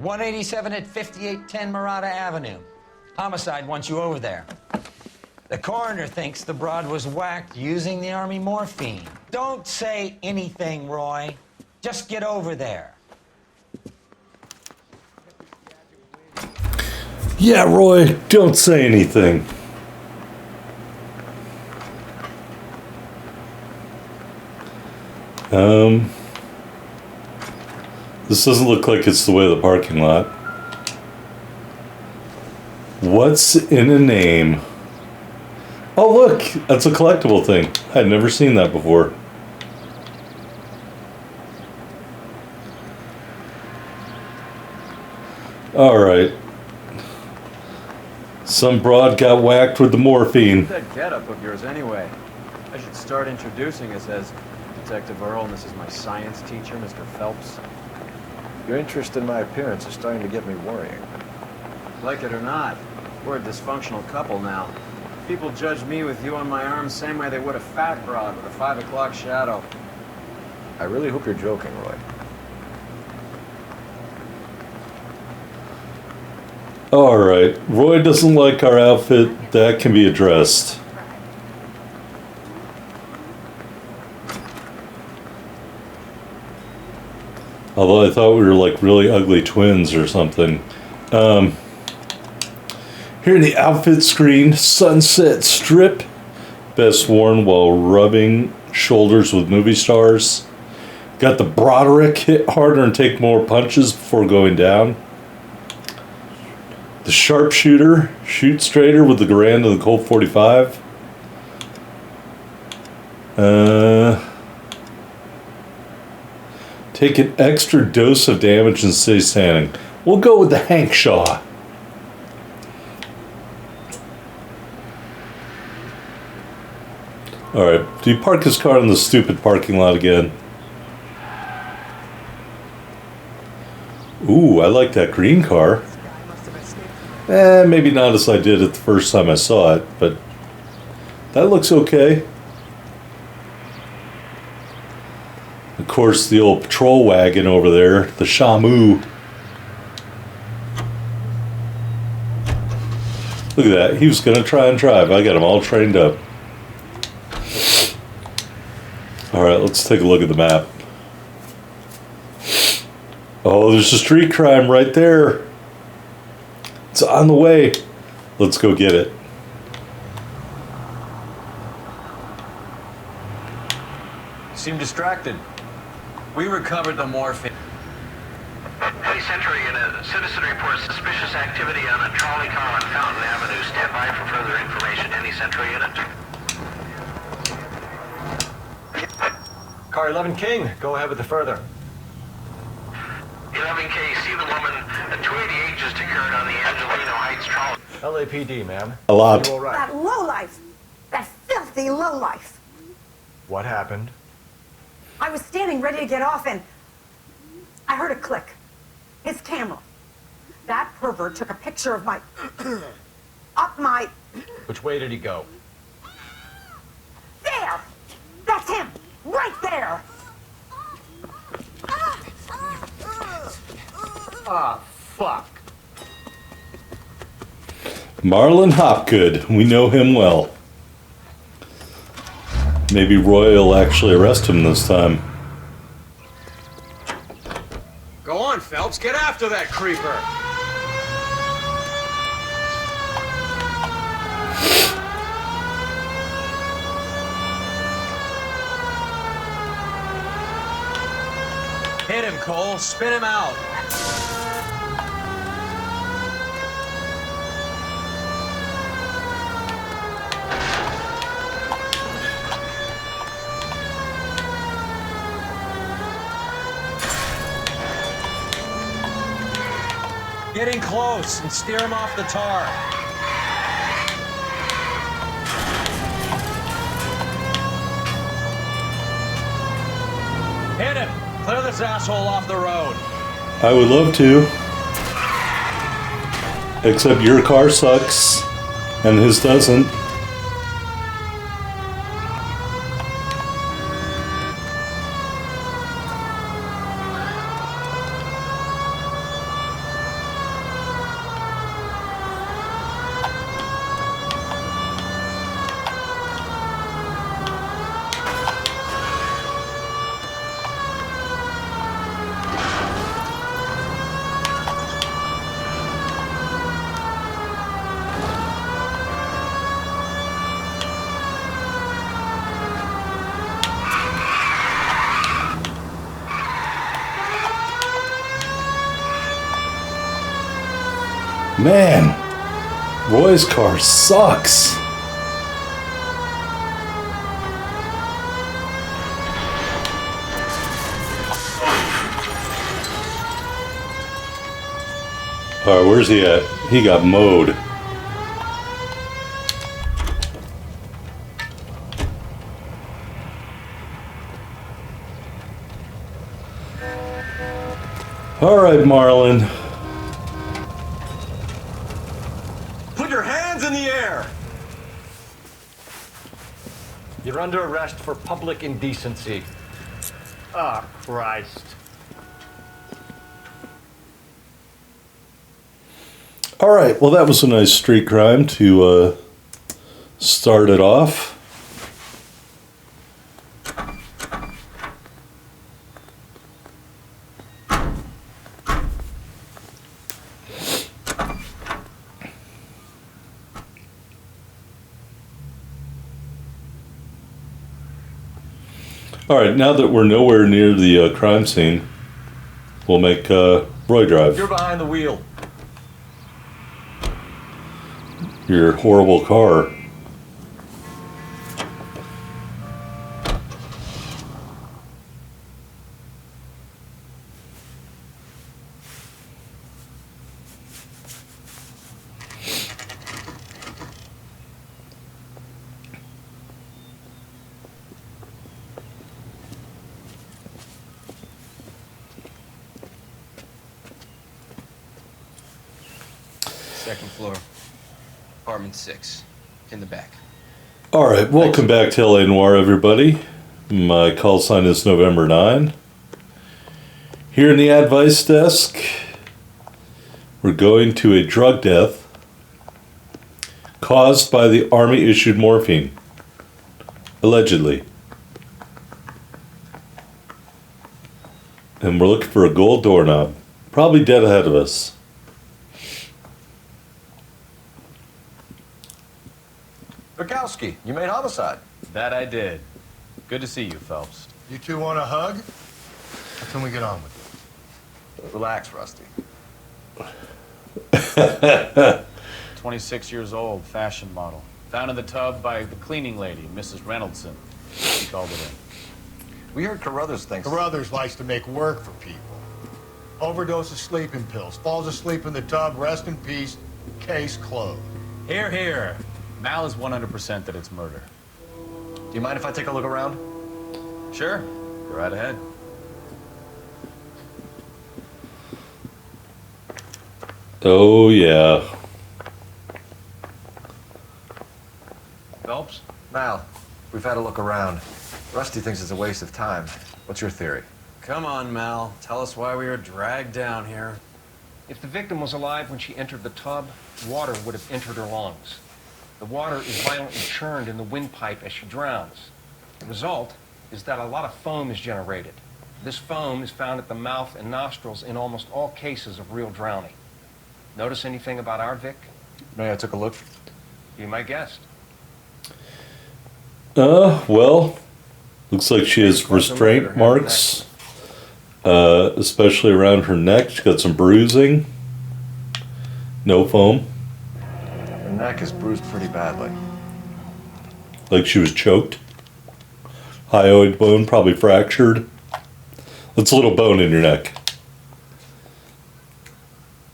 187 at 5810 Murata Avenue. Homicide wants you over there. The coroner thinks the broad was whacked using the Army morphine. Don't say anything, Roy. Just get over there. Yeah, Roy, don't say anything. This doesn't look like it's the way of the parking lot. What's in a name? Oh, look, that's a collectible thing. I'd never seen that before. All right. Some broad got whacked with the morphine. What's that getup of yours anyway? I should start introducing us as Detective Earl, and this is my science teacher, Mr. Phelps. Your interest in my appearance is starting to get me worrying. Like it or not, we're a dysfunctional couple now. People judge me with you on my arm same way they would a fat broad with a 5 o'clock shadow. I really hope you're joking, Roy. All right. Roy doesn't like our outfit. That can be addressed. Although I thought we were like really ugly twins or something. Here in the outfit screen, Sunset Strip. Best worn while rubbing shoulders with movie stars. Got the Broderick, hit harder and take more punches before going down. The Sharpshooter, shoot straighter with the Garand of the Colt 45. Take an extra dose of damage and stay standing. We'll go with the Hank Shaw. Alright, do you park his car in the stupid parking lot again? Ooh, I like that green car. Maybe not as I did it the first time I saw it, but that looks okay. Of course, the old patrol wagon over there, the Shamu. Look at that. He was going to try and drive. I got him all trained up. All right, let's take a look at the map. Oh, there's a street crime right there. It's on the way. Let's go get it. Seem distracted. We recovered the morphine. Hey, Century, a citizen reports suspicious activity on a trolley car on Fountain Avenue. Stand by for further information. Any Century unit? Car 11 King, go ahead with the further. 11K, see the woman. A 288 just occurred on the Angelino Heights trolley. LAPD, ma'am. A lot. You all right? That lowlife! That filthy lowlife! What happened? I was standing ready to get off and I heard a click. His camera. That pervert took a picture of my... up my... Which way did he go? There! That's him! Right there! Ah, fuck. Marlon Hopgood. We know him well. Maybe Roy will actually arrest him this time. Go on, Phelps. Get after that creeper. Hit him, Cole. Spin him out. Get in close and steer him off the tar. Hit him. Clear this asshole off the road. I would love to. Except your car sucks, and his doesn't. Man, Roy's car sucks. Alright, where's he at? He got mowed. Alright, Marlon. Put your hands in the air! You're under arrest for public indecency. Ah, Christ. Alright, well that was a nice street crime to start it off. Alright, now that we're nowhere near the crime scene, we'll make Roy drive. You're behind the wheel. Your horrible car. Second floor, apartment 6, in the back. Alright, welcome back to LA Noire, everybody. My call sign is November 9. Here in the advice desk, we're going to a drug death caused by the Army-issued morphine. Allegedly. And we're looking for a gold doorknob. Probably dead ahead of us. Bukowski, you made homicide. That I did. Good to see you, Phelps. You two want a hug? Or can we get on with it? Relax, Rusty. 26 years old, fashion model. Found in the tub by the cleaning lady, Mrs. Reynoldson. She called it in. We heard Carruthers thinks... Carruthers likes to make work for people. Overdose of sleeping pills, falls asleep in the tub, rest in peace, case closed. Here, here. Mal is 100% that it's murder. Do you mind if I take a look around? Sure. Go right ahead. Oh, yeah. Phelps? Mal, we've had a look around. Rusty thinks it's a waste of time. What's your theory? Come on, Mal. Tell us why we were dragged down here. If the victim was alive when she entered the tub, water would have entered her lungs. The water is violently churned in the windpipe as she drowns. The result is that a lot of foam is generated. This foam is found at the mouth and nostrils in almost all cases of real drowning. Notice anything about our Vic? May I took a look? Be my guest. Well, looks like she has restraint marks, especially around her neck. She's got some bruising. No foam. Her neck is bruised pretty badly. Like she was choked. Hyoid bone probably fractured. That's a little bone in your neck.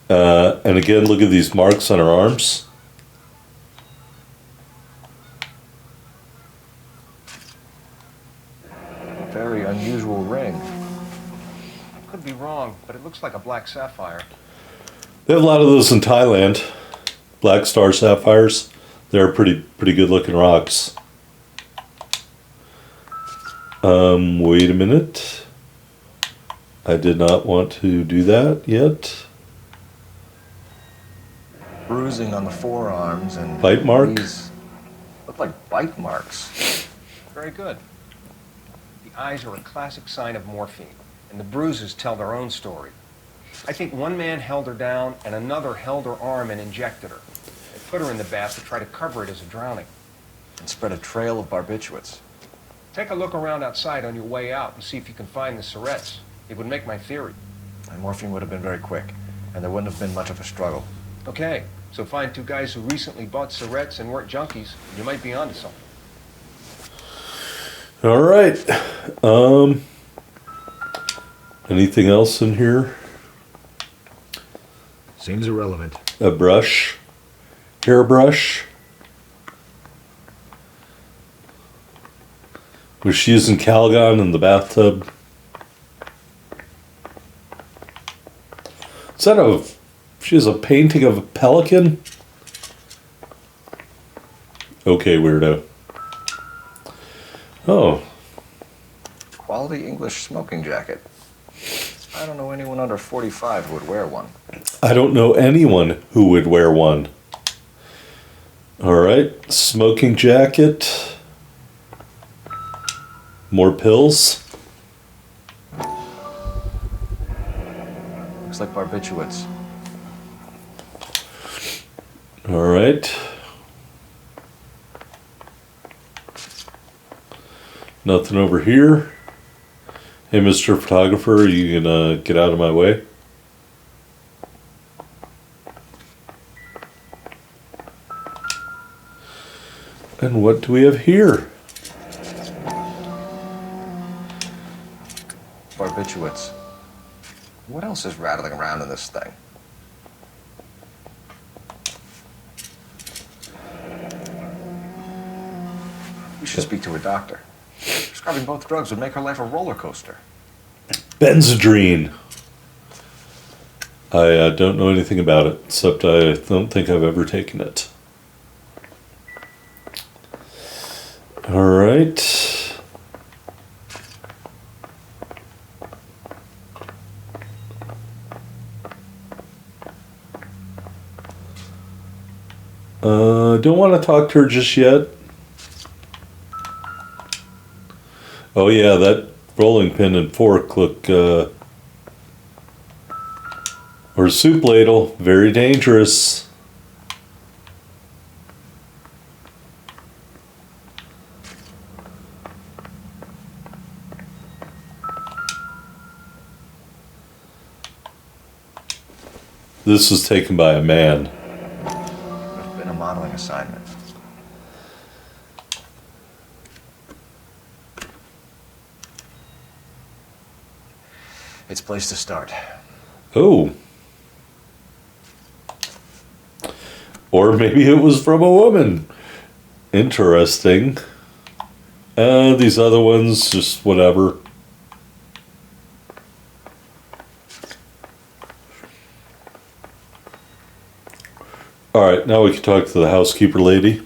And again, look at these marks on her arms. Very unusual ring. I could be wrong, but it looks like a black sapphire. They have a lot of those in Thailand. Black star sapphires. They're pretty good looking rocks. Wait a minute. I did not want to do that yet. Bruising on the forearms and... Bite mark? These look like bite marks. Very good. The eyes are a classic sign of morphine, and the bruises tell their own story. I think one man held her down and another held her arm and injected her. They put her in the bath to try to cover it as a drowning. And spread a trail of barbiturates. Take a look around outside on your way out and see if you can find the syrettes. It would make my theory. And morphine would have been very quick, and there wouldn't have been much of a struggle. Okay, so find two guys who recently bought cigarettes and weren't junkies. You might be onto something. All right. Anything else in here? Seems irrelevant. A brush? Hairbrush? Was she using Calgon in the bathtub? Is that a... She has a painting of a pelican? Okay, weirdo. Oh. Quality English smoking jacket. I don't know anyone under 45 who would wear one. I don't know anyone who would wear one. All right, smoking jacket. More pills. Looks like barbiturates. All right. Nothing over here. Hey, Mr. Photographer, are you gonna get out of my way? And what do we have here? Barbiturates. What else is rattling around in this thing? We should speak to a doctor. Prescribing both drugs would make her life a roller coaster. Benzedrine. I don't know anything about it, except I don't think I've ever taken it. All right. Don't want to talk to her just yet. Oh yeah, that rolling pin and fork look, or soup ladle, very dangerous. This was taken by a man. There's been a modeling assignment. It's a place to start. Oh. Or maybe it was from a woman. Interesting. These other ones, just whatever. Alright, now we can talk to the housekeeper lady.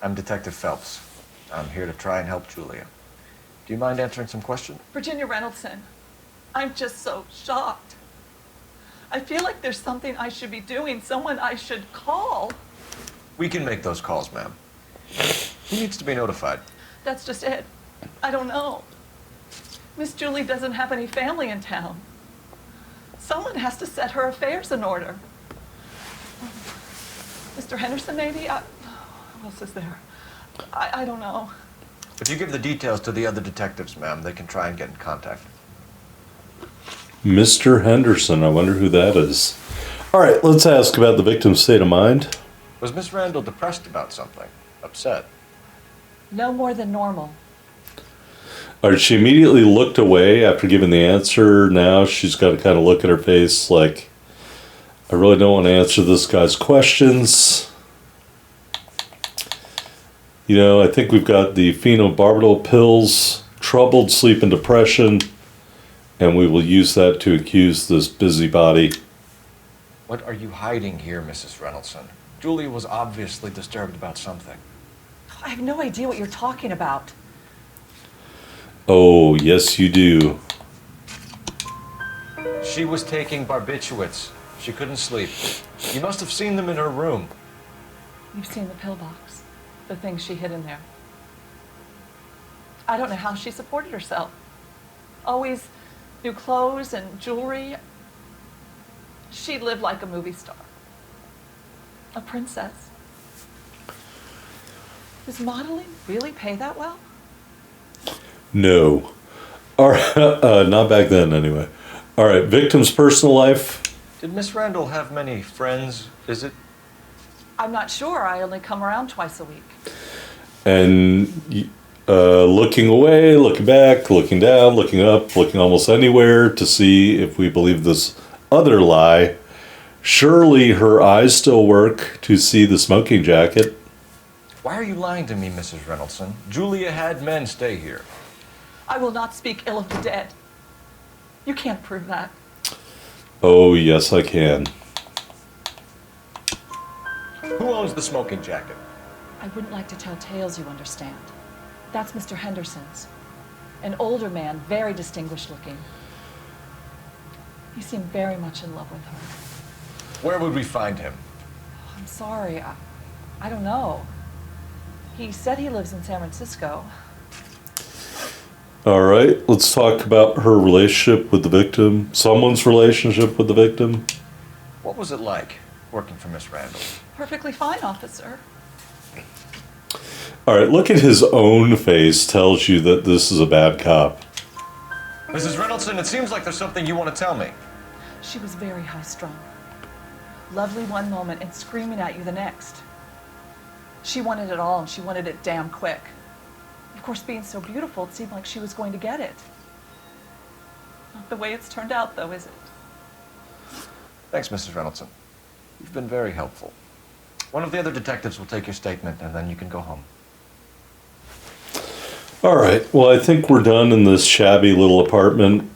I'm Detective Phelps. I'm here to try and help Julia. Do you mind answering some questions? Virginia Reynoldson, I'm just so shocked. I feel like there's something I should be doing, someone I should call. We can make those calls, ma'am. Who needs to be notified? That's just it. I don't know. Miss Julie doesn't have any family in town. Someone has to set her affairs in order. Mr. Henderson, maybe? Who else is there? I don't know. If you give the details to the other detectives, ma'am, they can try and get in contact. Mr. Henderson, I wonder who that is. Alright, let's ask about the victim's state of mind. Was Miss Randall depressed about something? Upset? No more than normal. Alright, she immediately looked away after giving the answer. Now she's got to kind of look at her face like, I really don't want to answer this guy's questions. You know, I think we've got the phenobarbital pills, troubled sleep and depression, and we will use that to accuse this busybody. What are you hiding here, Mrs. Reynoldson? Julia was obviously disturbed about something. I have no idea what you're talking about. Oh, yes you do. She was taking barbiturates. She couldn't sleep. You must have seen them in her room. You've seen the pill box, the things she hid in there. I don't know how she supported herself. Always new clothes and jewelry. She lived like a movie star. A princess. Does modeling really pay that well? No. Alright, not back then anyway. Alright, victim's personal life. Did Miss Randall have many friends visit? I'm not sure. I only come around twice a week. And looking away, looking back, looking down, looking up, looking almost anywhere to see if we believe this other lie. Surely her eyes still work to see the smoking jacket. Why are you lying to me, Mrs. Reynoldson? Julia had men stay here. I will not speak ill of the dead. You can't prove that. Oh, yes, I can. Who owns the smoking jacket? I wouldn't like to tell tales, you understand. That's Mr. Henderson's. An older man, very distinguished looking. He seemed very much in love with her. Where would we find him? I'm sorry, I don't know. He said he lives in San Francisco. All right, let's talk about her relationship with the victim. Someone's relationship with the victim. What was it like working for Miss Randall? Perfectly fine, officer. All right, look at his own face tells you that this is a bad cop. Mrs. Reynoldson, it seems like there's something you want to tell me. She was very high-strung. Lovely one moment and screaming at you the next. She wanted it all, and she wanted it damn quick. Of course, being so beautiful, it seemed like she was going to get it. Not the way it's turned out, though, is it? Thanks, Mrs. Reynoldson. You've been very helpful. One of the other detectives will take your statement, and then you can go home. All right, well, I think we're done in this shabby little apartment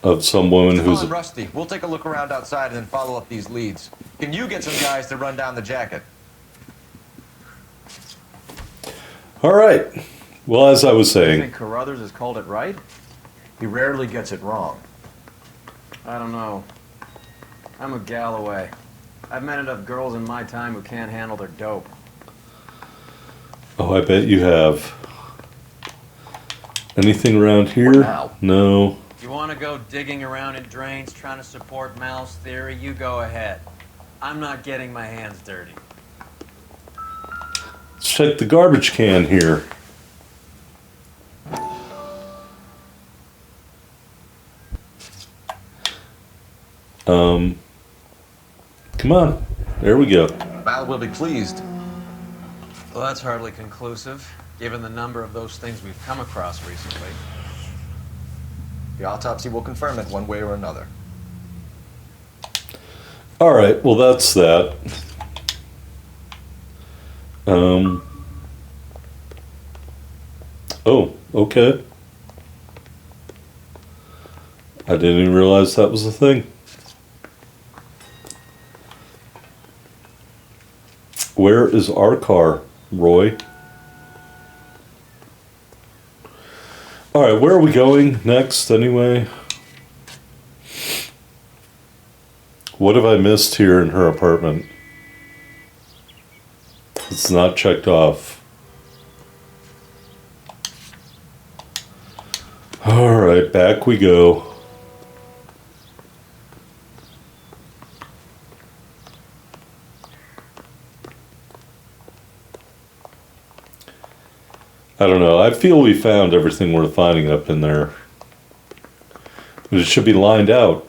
of some woman Come who's... on, Rusty. We'll take a look around outside and then follow up these leads. Can you get some guys to run down the jacket? All right. Well, as I was You saying, think Carruthers has called it right? He rarely gets it wrong. I don't know. I'm a Galloway. I've met enough girls in my time who can't handle their dope. oh, I bet you have. Anything around here? now? No. You want to go digging around in drains trying to support Mal's theory? You go ahead. I'm not getting my hands dirty. Let's check the garbage can here. Come on. There we go. Mal will be pleased. Well, that's hardly conclusive, given the number of those things we've come across recently. The autopsy will confirm it one way or another. All right. Well, that's that. Oh, okay. I didn't even realize that was a thing. Where is our car, Roy? All right, where are we going next anyway? What have I missed here in her apartment? It's not checked off. All right, back we go. I don't know. I feel we found everything worth finding up in there. But it should be lined out.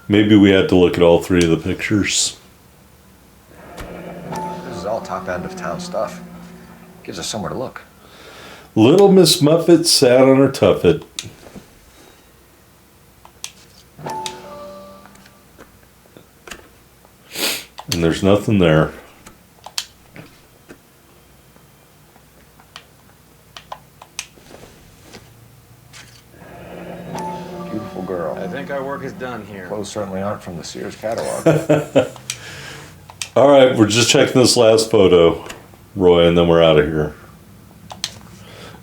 Maybe we had to look at all three of the pictures. This is all top end of town stuff. Gives us somewhere to look. Little Miss Muffet sat on her tuffet. And there's nothing there. Beautiful girl. I think our work is done here. Clothes certainly aren't from the Sears catalog. All right, we're just checking this last photo, Roy, and then we're out of here.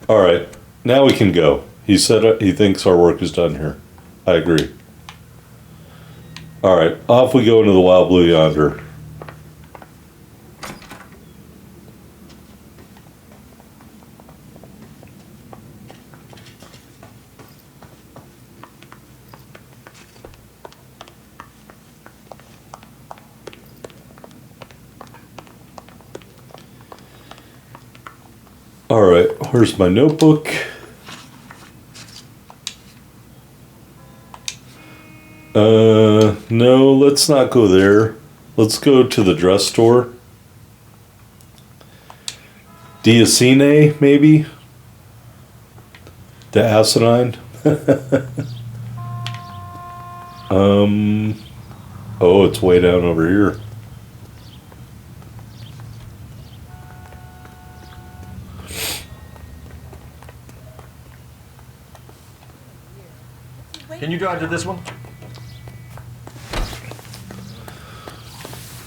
All right, now we can go. He said he thinks our work is done here. I agree. All right, off we go into the wild blue yonder. All right, where's my notebook? No, let's not go there. Let's go to the dress store. Diacine, maybe? The asinine? Oh, it's way down over here. Can you drive to this one?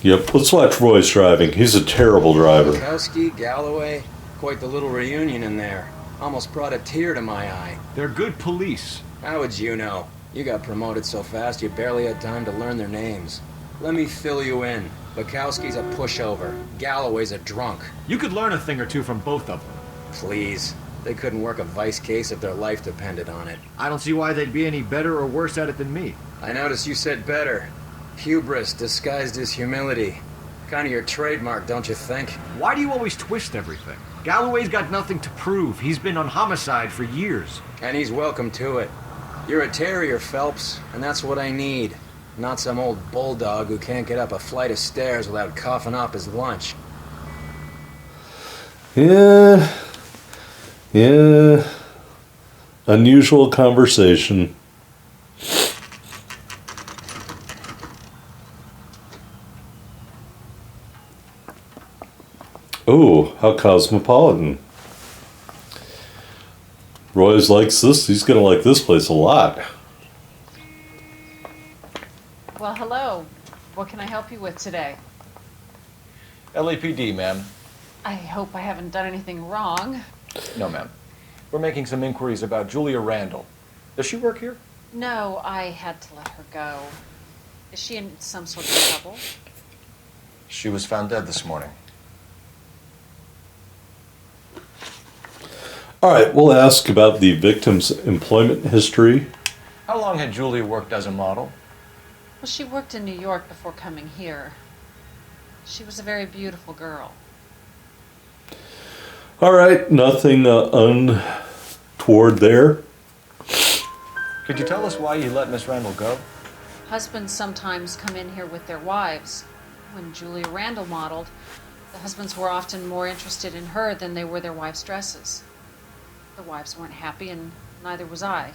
Yep, let's watch Roy's driving. He's a terrible driver. Kowski, Galloway, quite the little reunion in there. Almost brought a tear to my eye. They're good police. How would you know? You got promoted so fast you barely had time to learn their names. Let me fill you in. Bukowski's a pushover. Galloway's a drunk. You could learn a thing or two from both of them. Please. They couldn't work a vice case if their life depended on it. I don't see why they'd be any better or worse at it than me. I noticed you said better. Hubris disguised as humility. Kind of your trademark, don't you think? Why do you always twist everything? Galloway's got nothing to prove. He's been on homicide for years. And he's welcome to it. You're a terrier, Phelps, and that's what I need. Not some old bulldog who can't get up a flight of stairs without coughing up his lunch. Yeah. Unusual conversation. Oh, how cosmopolitan. Roy's likes this. He's going to like this place a lot. Well, hello. What can I help you with today? LAPD, ma'am. I hope I haven't done anything wrong. No, ma'am. We're making some inquiries about Julia Randall. Does she work here? No, I had to let her go. Is she in some sort of trouble? She was found dead this morning. All right, we'll ask about the victim's employment history. How long had Julia worked as a model? Well, she worked in New York before coming here. She was a very beautiful girl. All right, nothing untoward there. Could you tell us why you let Miss Randall go? Husbands sometimes come in here with their wives. When Julia Randall modeled, the husbands were often more interested in her than they were their wives' dresses. The wives weren't happy, and neither was I.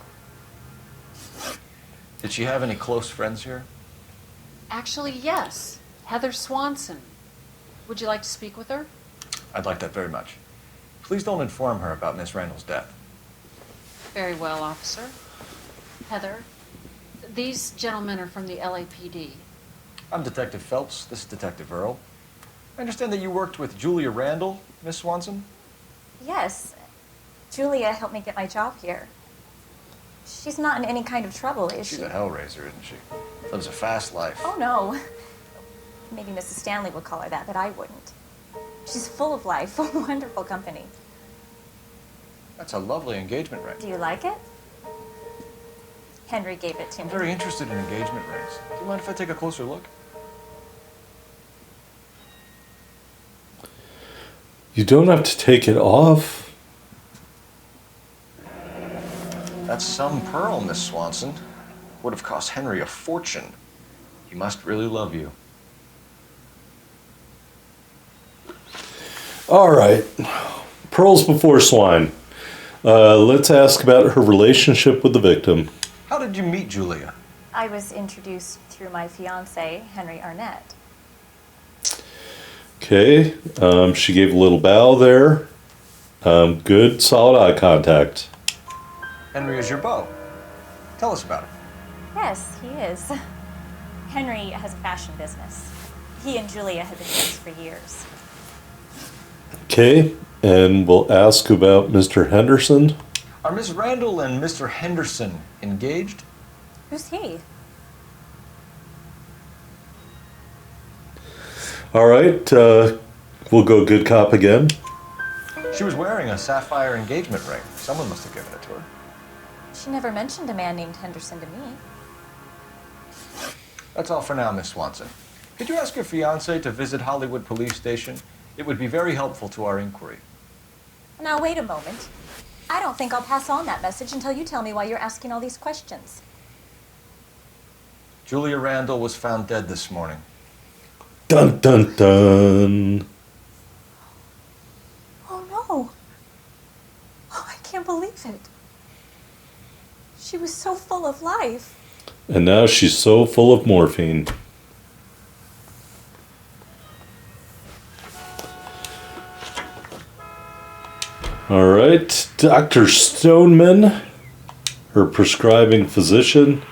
Did she have any close friends here? Actually, yes. Heather Swanson. Would you like to speak with her? I'd like that very much. Please don't inform her about Miss Randall's death. Very well, officer. Heather, these gentlemen are from the LAPD. I'm Detective Phelps. This is Detective Earl. I understand that you worked with Julia Randall, Miss Swanson? Yes. Julia helped me get my job here. She's not in any kind of trouble, is she? She's a hellraiser, isn't she? Lives a fast life. Oh, no. Maybe Mrs. Stanley would call her that, but I wouldn't. She's full of life, wonderful company. That's a lovely engagement ring. Do you like it? Henry gave it to I'm me. very interested in engagement rings. Do you mind if I take a closer look? You don't have to take it off. That's some pearl, Miss Swanson. Would have cost Henry a fortune. He must really love you. All right. Pearls before swine. Let's ask about her relationship with the victim. How did you meet Julia? I was introduced through my fiancé, Henry Arnett. Okay. She gave a little bow there. Good, solid eye contact. Henry is your beau. Tell us about it. Yes, he is. Henry has a fashion business. He and Julia have been friends for years. Okay. And we'll ask about Mr. Henderson. Are Miss Randall and Mr. Henderson engaged? Who's he? All right. We'll go good cop again. She was wearing a sapphire engagement ring. Someone must have given it to her. She never mentioned a man named Henderson to me. That's all for now, Miss Swanson. Could you ask your fiancé to visit Hollywood Police Station? It would be very helpful to our inquiry. Now, wait a moment. I don't think I'll pass on that message until you tell me why you're asking all these questions. Julia Randall was found dead this morning. Dun dun dun. Oh, no. Oh, I can't believe it. She was so full of life. And now she's so full of morphine. All right, Dr. Stoneman, her prescribing physician.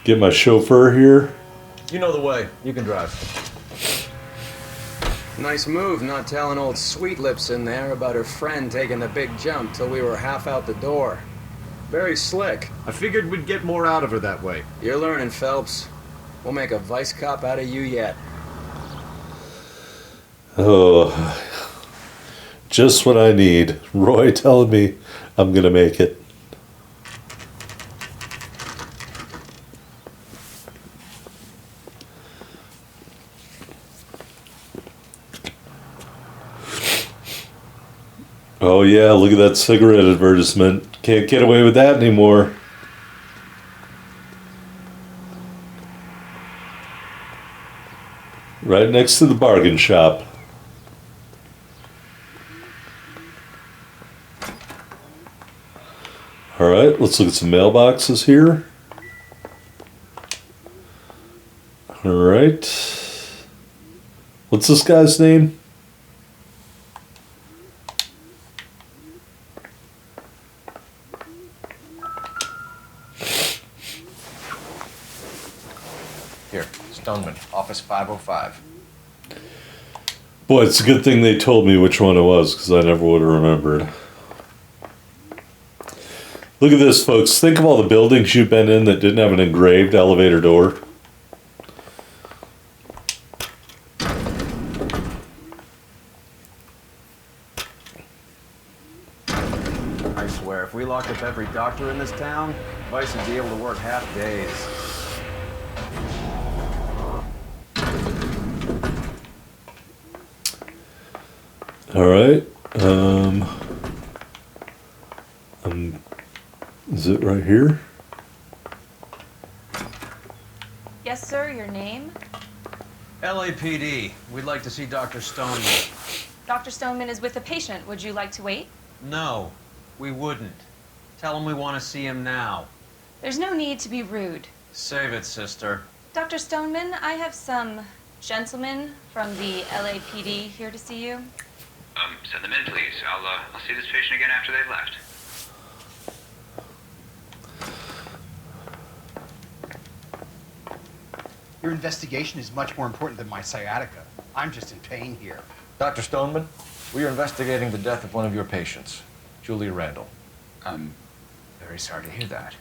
Get my chauffeur here. You know the way. You can drive. Nice move not telling old Sweet Lips in there about her friend taking the big jump till we were half out the door. Very slick. I figured we'd get more out of her that way. You're learning, Phelps. We'll make a vice cop out of you yet. Oh, just what I need. Roy telling me I'm going to make it. Oh yeah, look at that cigarette advertisement. Can't get away with that anymore. Right next to the bargain shop. All right, let's look at some mailboxes here. All right. What's this guy's name? Here, Stoneman, office 505. Boy, it's a good thing they told me which one it was, because I never would have remembered. Look at this, folks. Think of all the buildings you've been in that didn't have an engraved elevator door. I swear, if we locked up every doctor in this town, Vice would be able to work half days. All right. Is it right here? Yes, sir, your name? LAPD. We'd like to see Dr. Stoneman. Dr. Stoneman is with a patient. Would you like to wait? No, we wouldn't. Tell him we want to see him now. There's no need to be rude. Save it, sister. Dr. Stoneman, I have some gentlemen from the LAPD here to see you. Send them in, please. I'll see this patient again after they've left. Your investigation is much more important than my sciatica. I'm just in pain here. Dr. Stoneman, we are investigating the death of one of your patients, Julia Randall. I'm very sorry to hear that.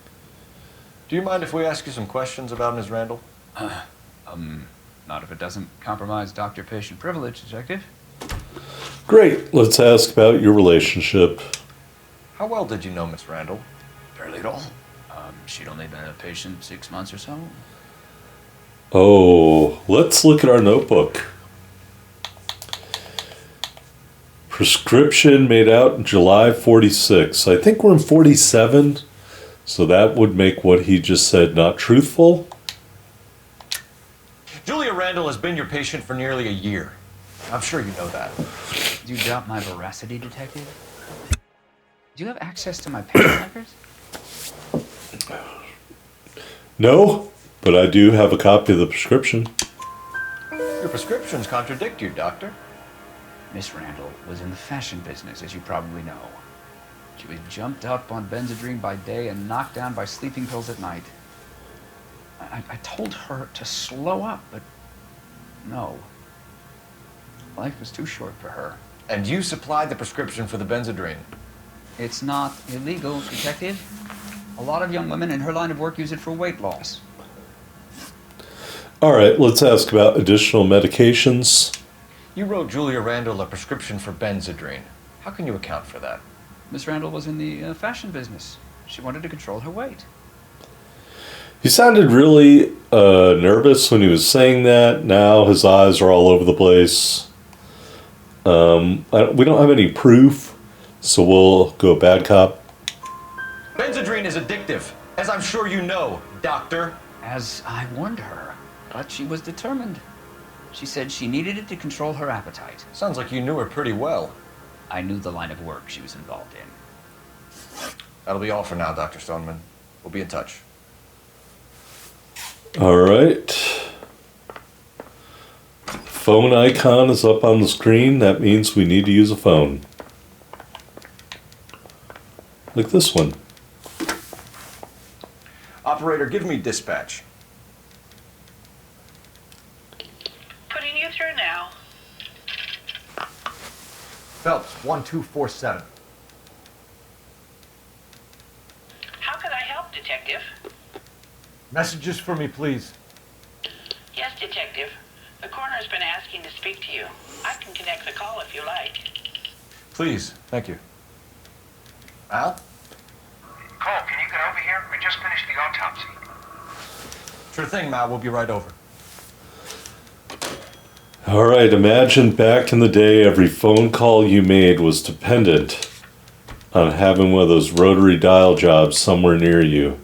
Do you mind if we ask you some questions about Ms. Randall? Not if it doesn't compromise doctor-patient privilege, Detective. Great. Let's ask about your relationship. How well did you know Miss Randall? Barely at all. She'd only been a patient 6 months or so. Oh, let's look at our notebook. Prescription made out in July 46. I think we're in 47, so that would make what he just said not truthful. Julia Randall has been your patient for nearly a year. I'm sure you know that. Do you doubt my veracity, Detective? Do you have access to my patient records? No, but I do have a copy of the prescription. Your prescriptions contradict you, Doctor. Miss Randall was in the fashion business, as you probably know. She was jumped up on Benzedrine by day and knocked down by sleeping pills at night. I told her to slow up, but no. Life was too short for her. And you supplied the prescription for the Benzedrine. It's not illegal, Detective. A lot of young women in her line of work use it for weight loss. All right, let's ask about additional medications. You wrote Julia Randall a prescription for Benzedrine. How can you account for that? Miss Randall was in the fashion business. She wanted to control her weight. He sounded really nervous when he was saying that. Now his eyes are all over the place. We don't have any proof, so we'll go bad cop. Benzedrine is addictive, as I'm sure you know, Doctor. As I warned her, but she was determined. She said she needed it to control her appetite. Sounds like you knew her pretty well. I knew the line of work she was involved in. That'll be all for now, Dr. Stoneman. We'll be in touch. All right. Phone icon is up on the screen. That means we need to use a phone. Like this one. Operator, give me dispatch. Putting you through now. Phelps, 1247. How can I help, Detective? Messages for me, please. Yes, Detective. The coroner's been asking to speak to you. I can connect the call if you like. Please, thank you. Al? Cole, can you get over here? We just finished the autopsy. Sure thing, Mal. We'll be right over. All right, imagine back in the day, every phone call you made was dependent on having one of those rotary dial jobs somewhere near you.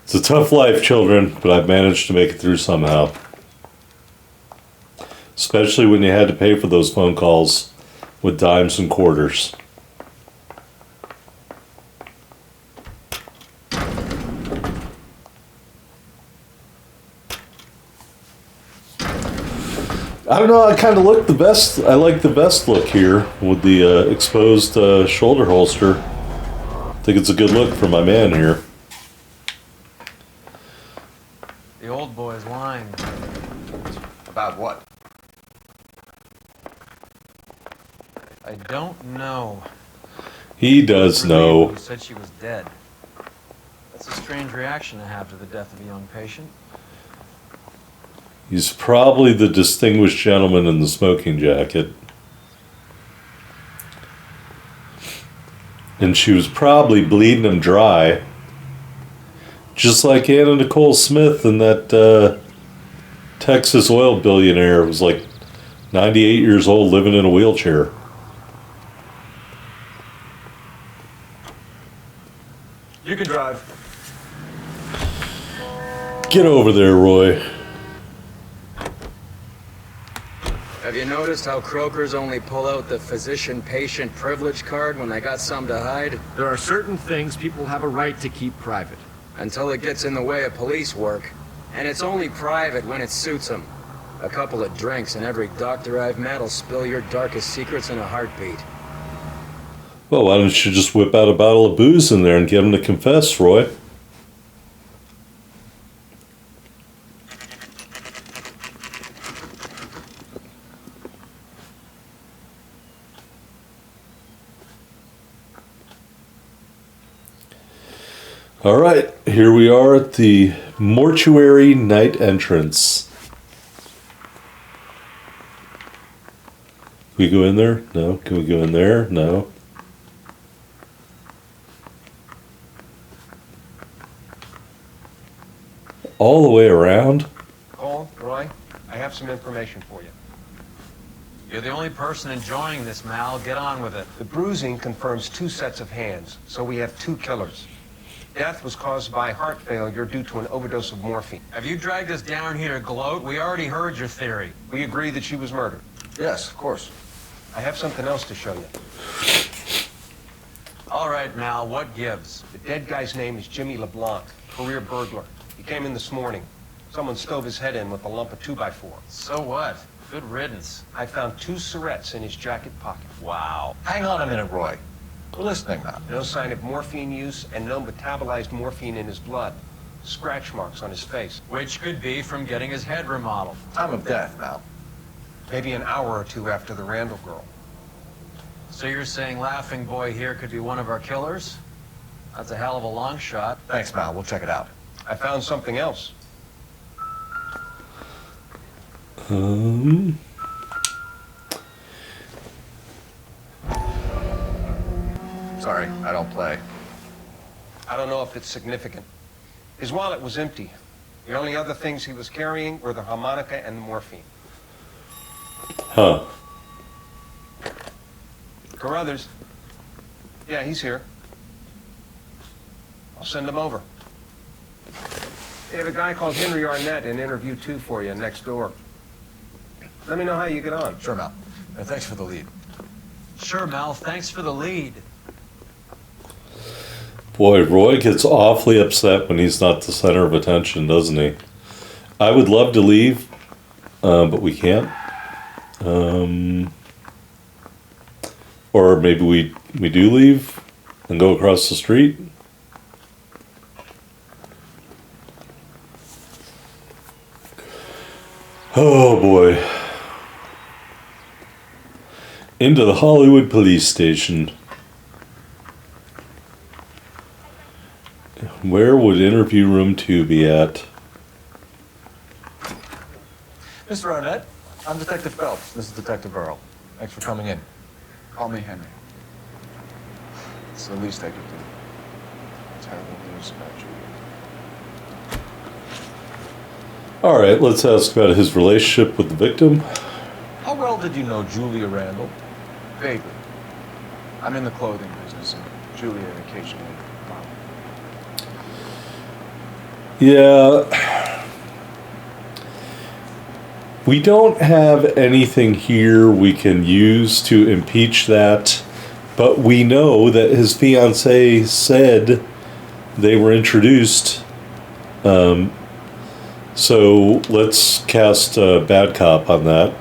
It's a tough life, children, but I've managed to make it through somehow. Especially when you had to pay for those phone calls with dimes and quarters. I don't know, I kind of look the best. I like the vest look here with the exposed shoulder holster. I think it's a good look for my man here. The old boy's lying. About what? I don't know. He does know. He said she was dead. That's a strange reaction to have to the death of a young patient. He's probably the distinguished gentleman in the smoking jacket. And she was probably bleeding him dry. Just like Anna Nicole Smith and that Texas oil billionaire was like 98 years old living in a wheelchair. You can drive. Get over there, Roy. Have you noticed how croakers only pull out the physician-patient privilege card when they got something to hide? There are certain things people have a right to keep private. Until it gets in the way of police work. And it's only private when it suits them. A couple of drinks and every doctor I've met will spill your darkest secrets in a heartbeat. Well, why don't you just whip out a bottle of booze in there and get him to confess, Roy? All right, here we are at the mortuary night entrance. Can we go in there? No. Can we go in there? No. All the way around? Cole, Roy, I have some information for you. You're the only person enjoying this, Mal. Get on with it. The bruising confirms 2 sets of hands, so we have 2 killers. Death was caused by heart failure due to an overdose of morphine. Have you dragged us down here to gloat? We already heard your theory. We agree that she was murdered. Yes, of course. I have something else to show you. All right, Mal, what gives? The dead guy's name is Jimmy LeBlanc, career burglar. He came in this morning. Someone stove his head in with a lump of 2x4. So what? Good riddance. I found 2 cigarettes in his jacket pocket. Wow. Hang on a minute, Roy. We're listening now. No sign of morphine use and no metabolized morphine in his blood. Scratch marks on his face. Which could be from getting his head remodeled. Time of death, Mal. Maybe an hour or 2 after the Randall girl. So you're saying Laughing Boy here could be one of our killers? That's a hell of a long shot. Thanks, Mal. We'll check it out. I found something else. Sorry, I don't play. I don't know if it's significant. His wallet was empty. The only other things he was carrying were the harmonica and the morphine. Huh. Carruthers. Yeah, he's here. I'll send him over. They have a guy called Henry Arnett in interview 2 for you next door. Let me know how you get on. Sure, Mal. Thanks for the lead. Sure, Mel. Thanks for the lead. Boy, Roy gets awfully upset when he's not the center of attention, doesn't he? I would love to leave, but we can't. Or maybe we do leave and go across the street. Oh boy. Into the Hollywood police station. Where would interview room 2 be at? Mr. Arnett, I'm Detective Phelps. This is Detective Earl. Thanks for coming in. Call me Henry. It's the least I could do. Terrible news about you. All right, let's ask about his relationship with the victim. How well did you know Julia Randall? Vaguely. I'm in the clothing business, and Julia occasionally. Yeah. We don't have anything here we can use to impeach that, but we know that his fiancée said they were introduced. So let's cast a bad cop on that.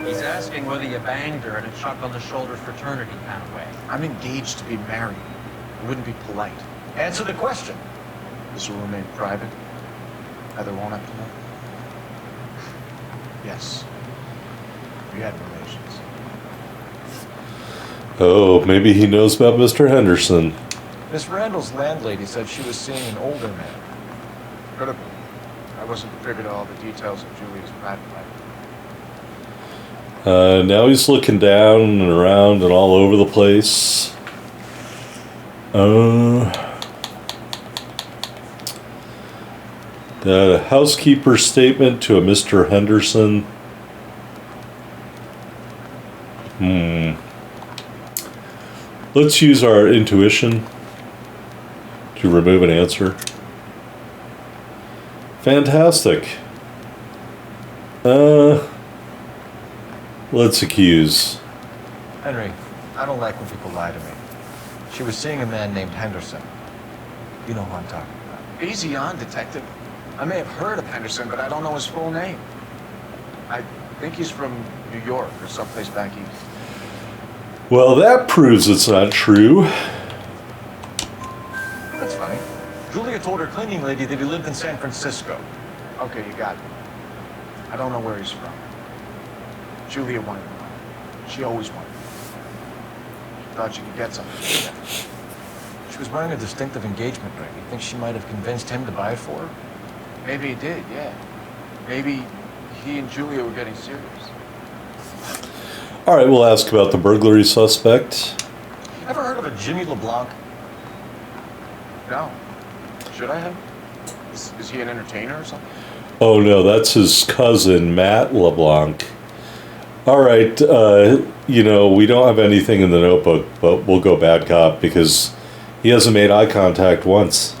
He's asking whether you banged her in a chuck on the shoulder fraternity kind of way. I'm engaged to be married. It wouldn't be polite. Answer the question. This will remain private. Heather won't have to know. Yes. We had relations. Oh, maybe he knows about Mr. Henderson. Miss Randall's landlady said she was seeing an older man. Could have been. I wasn't privy to all the details of Julia's private life. Now he's looking down and around and all over the place. The housekeeper's statement to a Mr. Henderson. Let's use our intuition to remove an answer. Fantastic. Let's accuse. Henry, I don't like when people lie to me. She was seeing a man named Henderson. You know who I'm talking about. Easy on, Detective. I may have heard of Henderson, but I don't know his full name. I think he's from New York or someplace back east. Well, that proves it's not true. That's funny. Julia told her cleaning lady that he lived in San Francisco. Okay, you got it. I don't know where he's from. Julia wanted to know. She always wanted to know. She thought she could get something from him. She was wearing a distinctive engagement ring. You think she might have convinced him to buy it for her? Maybe he did, yeah. Maybe he and Julia were getting serious. All right, we'll ask about the burglary suspect. Ever heard of a Jimmy LeBlanc? No. Should I have? Is he an entertainer or something? Oh no, that's his cousin, Matt LeBlanc. All right, we don't have anything in the notebook, but we'll go bad cop because he hasn't made eye contact once.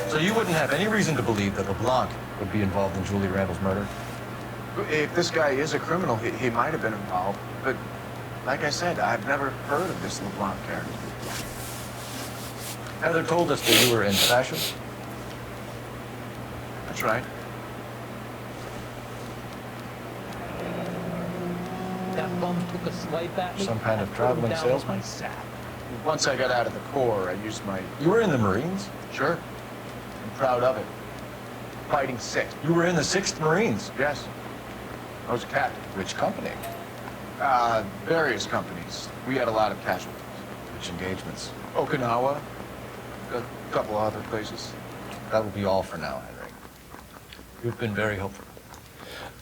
So you wouldn't have any reason to believe that LeBlanc would be involved in Julie Randall's murder? If this guy is a criminal, he might have been involved. But like I said, I've never heard of this LeBlanc character. Heather told us that you were in fashion. That's right. That bum took a swipe at me. Some kind of traveling I put him down salesman? with my sack. Once I got out of the Corps, I used my... You were in the Marines? Sure. I'm proud of it. Fighting Sixth. You were in the 6th Marines? Yes. I was a captain. Which company? Various companies. We had a lot of casualties. Which engagements? Okinawa. A couple other places. That will be all for now, Henry. You've been very helpful.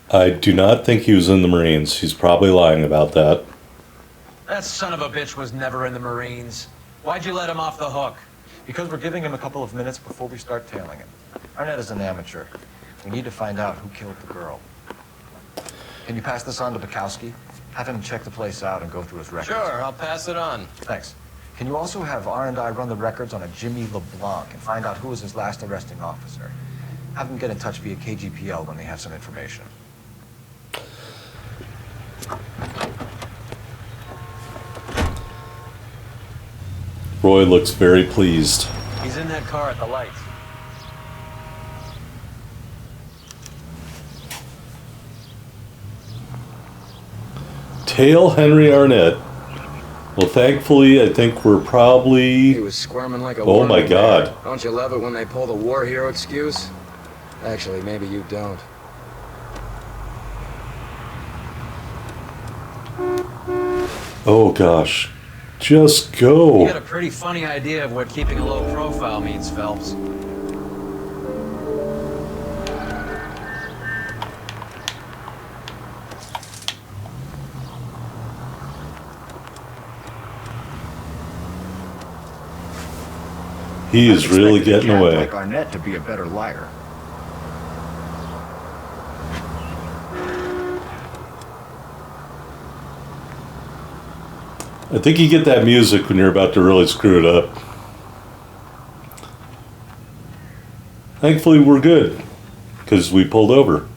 I do not think he was in the Marines. He's probably lying about that. That son of a bitch was never in the Marines. Why'd you let him off the hook? Because we're giving him a couple of minutes before we start tailing him. Arnett is an amateur. We need to find out who killed the girl. Can you pass this on to Bukowski? Have him check the place out and go through his records. Sure, I'll pass it on. Thanks. Can you also have R&I run the records on a Jimmy LeBlanc and find out who was his last arresting officer? Have them get in touch via KGPL when they have some information. Roy looks very pleased. He's in that car at the lights. Tail Henry Arnett. Well, thankfully, I think we're probably... He was squirming like a Oh my worm God. there. Don't you love it when they pull the war hero excuse? Actually, maybe you don't. Oh gosh. Just go. You got a pretty funny idea of what keeping a low profile means, Phelps. He is really getting a cat away. like Arnett to be a better liar. I think you get that music when you're about to really screw it up. Thankfully, we're good because we pulled over.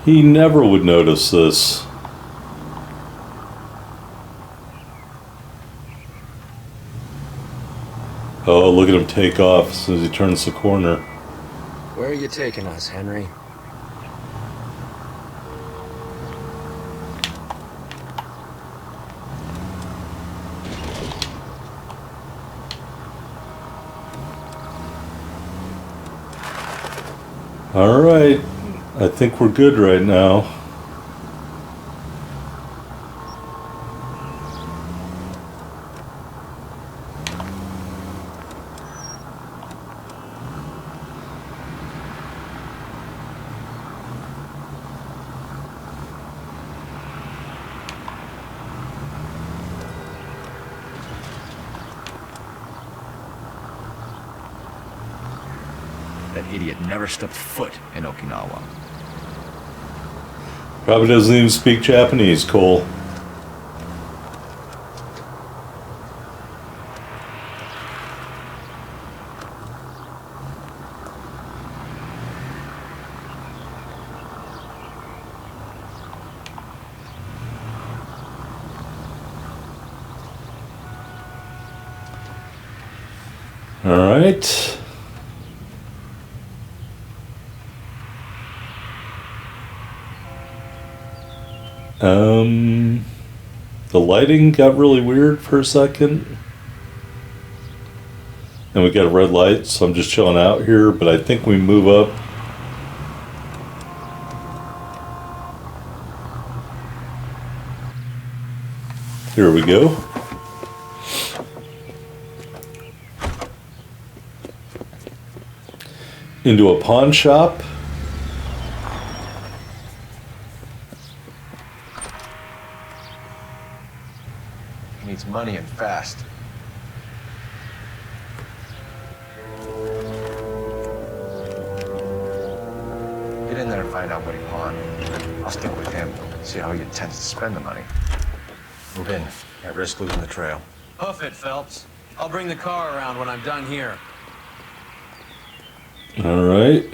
He never would notice this. Oh, look at him take off as soon as he turns the corner. Where are you taking us, Henry? All right, I think we're good right now. That idiot never stepped foot in Okinawa. Probably doesn't even speak Japanese, Cole. All right. The lighting got really weird for a second. And we got a red light, so I'm just chilling out here, but I think we move up. Here we go. Into a pawn shop. He needs money and fast. Get in there and find out what he pawned. I'll stick with him, see how he intends to spend the money. Move in. Can't risk losing the trail. Hoof it, Phelps. I'll bring the car around when I'm done here. All right.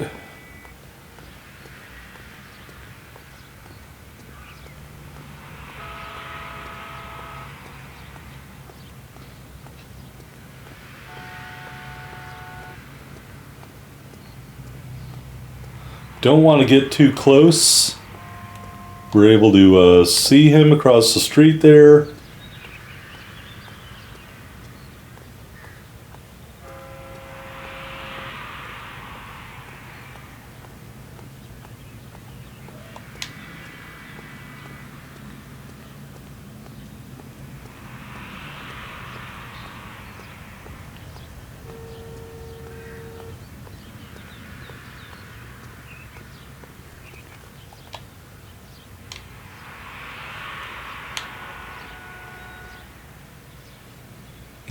Don't want to get too close. We're able to see him across the street there.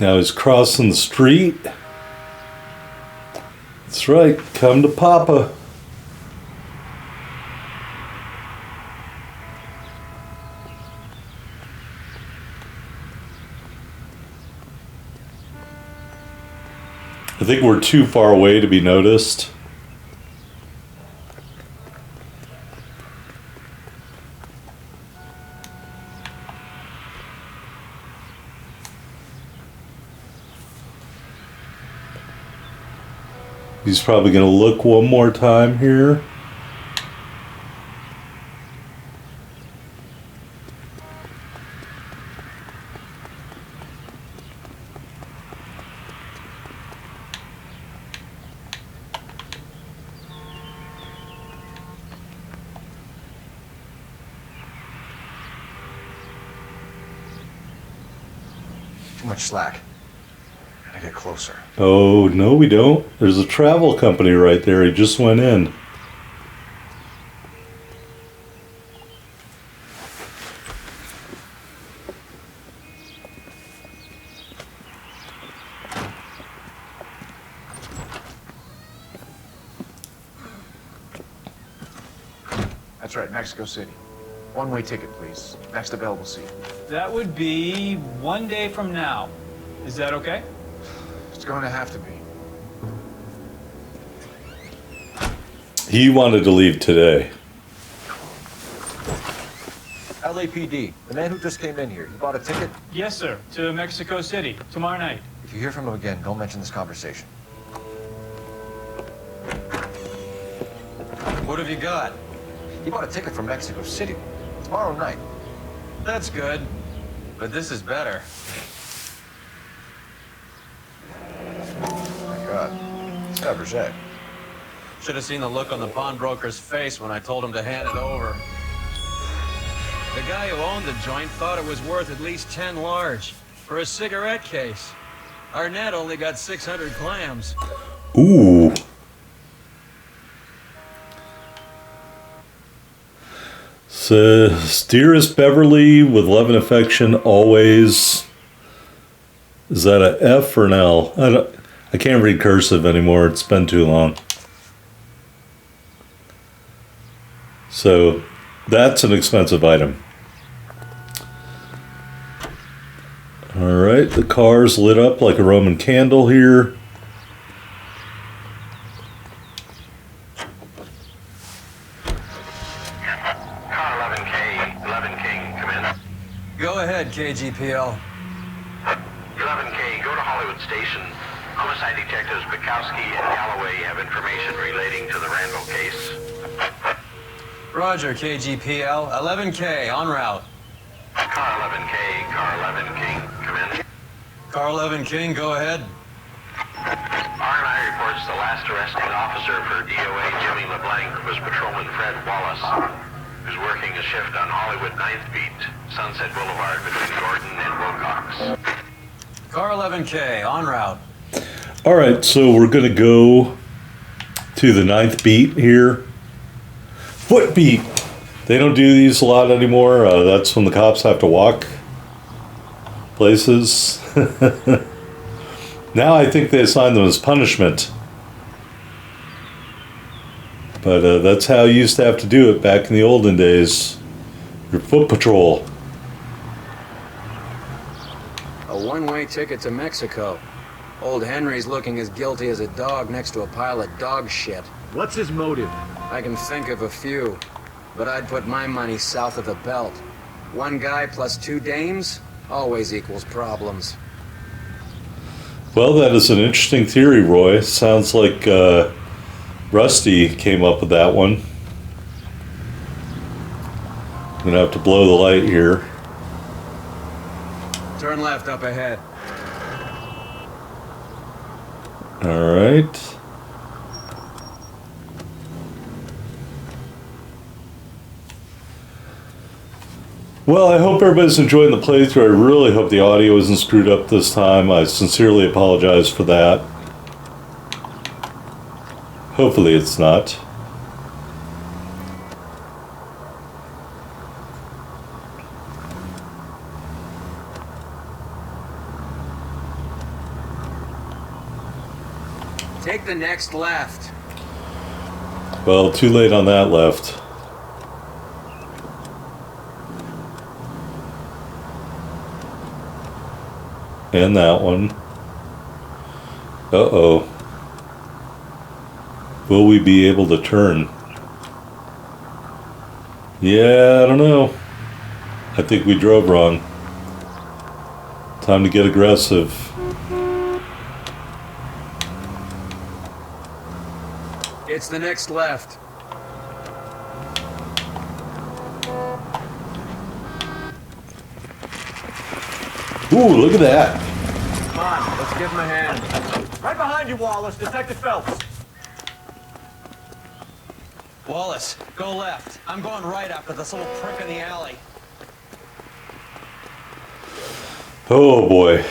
Now he's crossing the street. That's right, come to Papa. I think we're too far away to be noticed. He's probably going to look one more time here. Too much slack. Gotta get closer. Oh, no, we don't. There's a travel company right there. He just went in. That's right, Mexico City. One-way ticket, please. Next available seat. That would be 1 day from now. Is that okay? It's going to have to be. He wanted to leave today. LAPD, the man who just came in here. You bought a ticket? Yes, sir. To Mexico City, tomorrow night. If you hear from him again, don't mention this conversation. What have you got? He bought a ticket from Mexico City. Tomorrow night. That's good. But this is better. Oh my God. It's Fabergé. Should have seen the look on the pawnbroker's face when I told him to hand it over. The guy who owned the joint thought it was worth at least 10 large for a cigarette case. Arnett only got 600 clams. Ooh. So, dearest Beverly, with love and affection, always. Is that a F or an L? I can't read cursive anymore. It's been too long. So, that's an expensive item. All right, the car's lit up like a Roman candle here. Go ahead, KGPL. 11K, go to Hollywood Station. Homicide detectives Bukowski and Galloway have information relating to the Randall case. Roger, KGPL. 11K, en route. Car 11K, Car 11 King, come in. Car 11 King, go ahead. R&I reports the last arresting officer for DOA Jimmy LeBlanc was Patrolman Fred Wallace, who's working a shift on Hollywood 9th Beat, Sunset Boulevard between Gordon and Wilcox. Car 11K, en route. All right, so we're going to go to the 9th beat here. Foot beat. They don't do these a lot anymore. That's when the cops have to walk places. Now I think they assign them as punishment. But that's how you used to have to do it back in the olden days. Your foot patrol. A one-way ticket to Mexico. Old Henry's looking as guilty as a dog next to a pile of dog shit. What's his motive? I can think of a few, but I'd put my money south of the belt. One guy plus 2 dames always equals problems. Well, that is an interesting theory, Roy. Sounds like Rusty came up with that one. I'm gonna have to blow the light here. Turn left up ahead. All right. Well, I hope everybody's enjoying the playthrough. I really hope the audio isn't screwed up this time. I sincerely apologize for that. Hopefully it's not. Take the next left. Well, too late on that left. And that one. Uh-oh. Will we be able to turn? Yeah, I don't know. I think we drove wrong. Time to get aggressive. It's the next left. Ooh, look at that. Come on, let's give him a hand. Right behind you, Wallace. Detective Phelps. Wallace, go left. I'm going right after this little prick in the alley. Oh boy.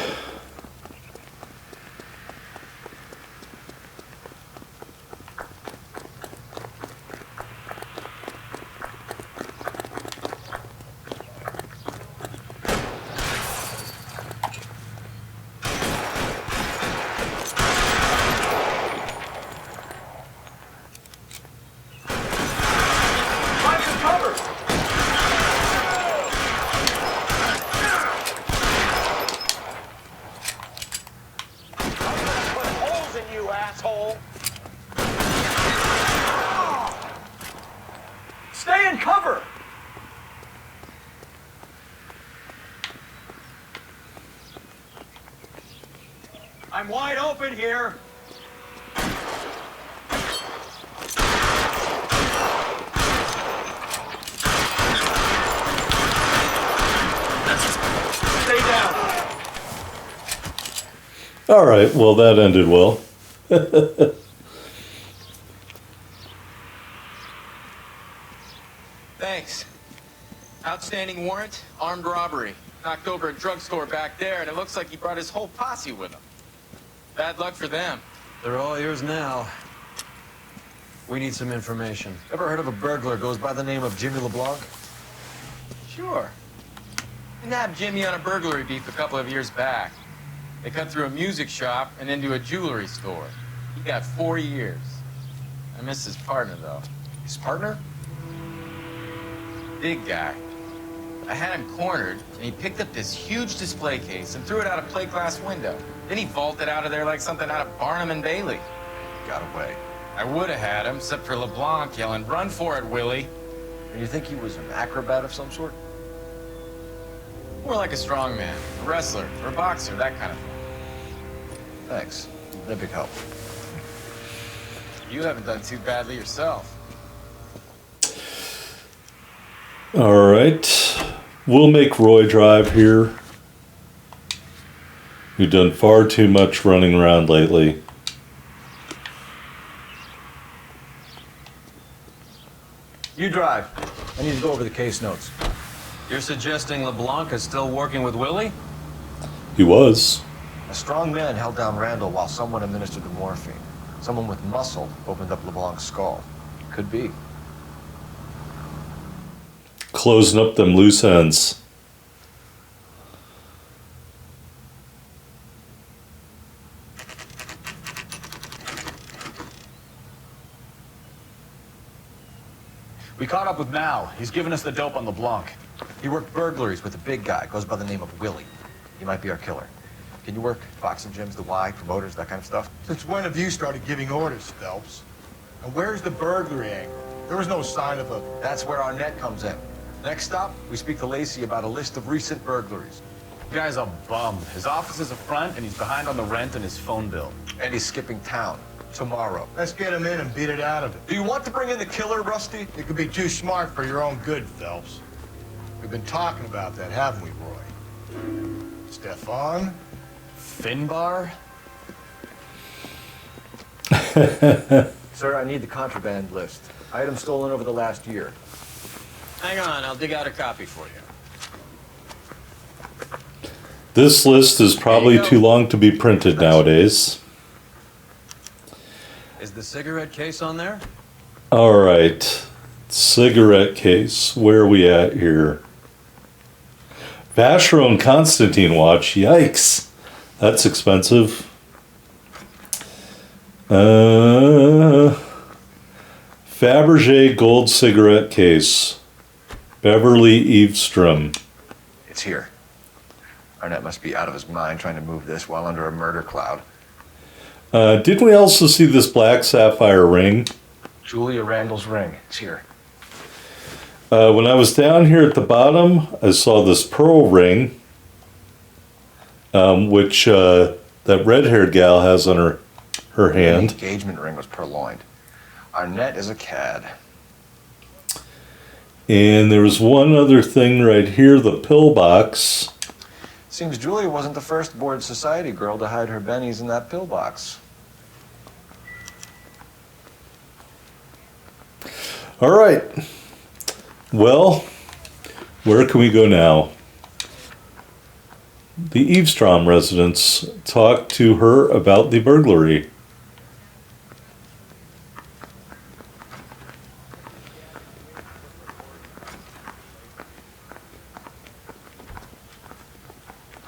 Find some cover. Put holes in you, asshole. Stay in cover. I'm wide open here. Stay down. All right, well, that ended well. Thanks. Outstanding warrant, armed robbery. Knocked over a drugstore back there, and it looks like he brought his whole posse with him. Bad luck for them. They're all yours now. We need some information. Ever heard of a burglar goes by the name of Jimmy LeBlanc? Sure. We nabbed Jimmy on a burglary beef a couple of years back. They cut through a music shop and into a jewelry store. He got 4 years. I miss his partner, though. His partner? Big guy. I had him cornered, and he picked up this huge display case and threw it out a plate glass window. Then he vaulted out of there like something out of Barnum and Bailey. Got away. I would have had him, except for LeBlanc yelling, "Run for it, Willie!" And you think he was an acrobat of some sort? More like a strongman, a wrestler, or a boxer, that kind of thing. Thanks. Been a big help. You haven't done too badly yourself. All right. We'll make Roy drive here. You've done far too much running around lately. You drive. I need to go over the case notes. You're suggesting LeBlanc is still working with Willie? He was. A strong man held down Randall while someone administered the morphine. Someone with muscle opened up LeBlanc's skull. Could be. Closing up them loose ends. We caught up with Mal. He's given us the dope on LeBlanc. He worked burglaries with a big guy. Goes by the name of Willie. He might be our killer. Can you work boxing gyms, the Y, promoters, that kind of stuff? Since when have you started giving orders, Phelps? And where's the burglary angle? There was no sign of a... That's where our net comes in. Next stop, we speak to Lacey about a list of recent burglaries. The guy's a bum. His office is a front, and he's behind on the rent and his phone bill. And he's skipping town tomorrow. Let's get him in and beat it out of it. Do you want to bring in the killer, Rusty? You could be too smart for your own good, Phelps. We've been talking about that, haven't we, Roy? Stefan? Finbar? Sir, I need the contraband list. Items stolen over the last year. Hang on, I'll dig out a copy for you. This list is probably too long to be printed nowadays. Is the cigarette case on there? All right. Cigarette case. Where are we at here? Vacheron Constantine watch. Yikes. That's expensive. Fabergé gold cigarette case. Beverly Eavestrom. It's here. Arnett must be out of his mind trying to move this while under a murder cloud. Didn't we also see this black sapphire ring? Julia Randall's ring. It's here. When I was down here at the bottom, I saw this pearl ring, which that red-haired gal has on her hand. The engagement ring was purloined. Arnett is a cad. And there was one other thing right here, the pillbox. Seems Julia wasn't the first bored society girl to hide her bennies in that pillbox. All right. Well, where can we go now? The Eavestrom residence. Talk to her about the burglary.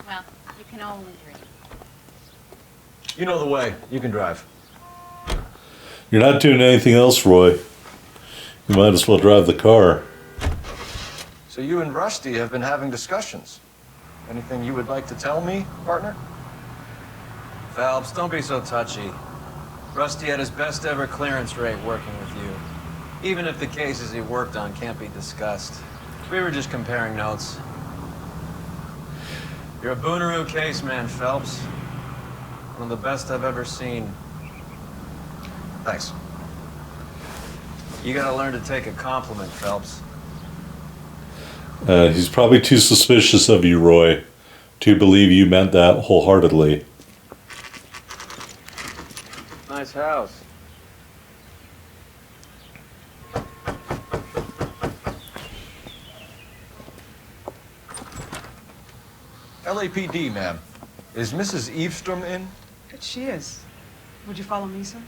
Well, you can only dream. You know the way. You can drive. You're not doing anything else, Roy. You might as well drive the car. So you and Rusty have been having discussions. Anything you would like to tell me, partner? Phelps, don't be so touchy. Rusty had his best ever clearance rate working with you. Even if the cases he worked on can't be discussed. We were just comparing notes. You're a Booneroo case man, Phelps. One of the best I've ever seen. Thanks. You gotta learn to take a compliment, Phelps. He's probably too suspicious of you, Roy, to believe you meant that wholeheartedly. Nice house. LAPD, ma'am. Is Mrs. Eavestrom in? She is. Would you follow me, sir?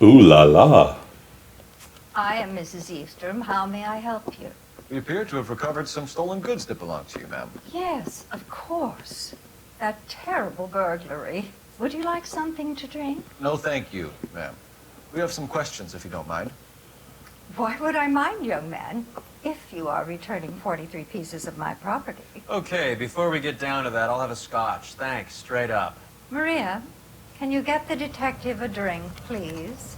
Ooh la la. I am Mrs. Eavestrom. How may I help you? We appear to have recovered some stolen goods that belong to you, ma'am. Yes, of course. That terrible burglary. Would you like something to drink? No, thank you, ma'am. We have some questions, if you don't mind. Why would I mind, young man, if you are returning 43 pieces of my property? Okay, before we get down to that, I'll have a scotch. Thanks, straight up. Maria, can you get the detective a drink, please?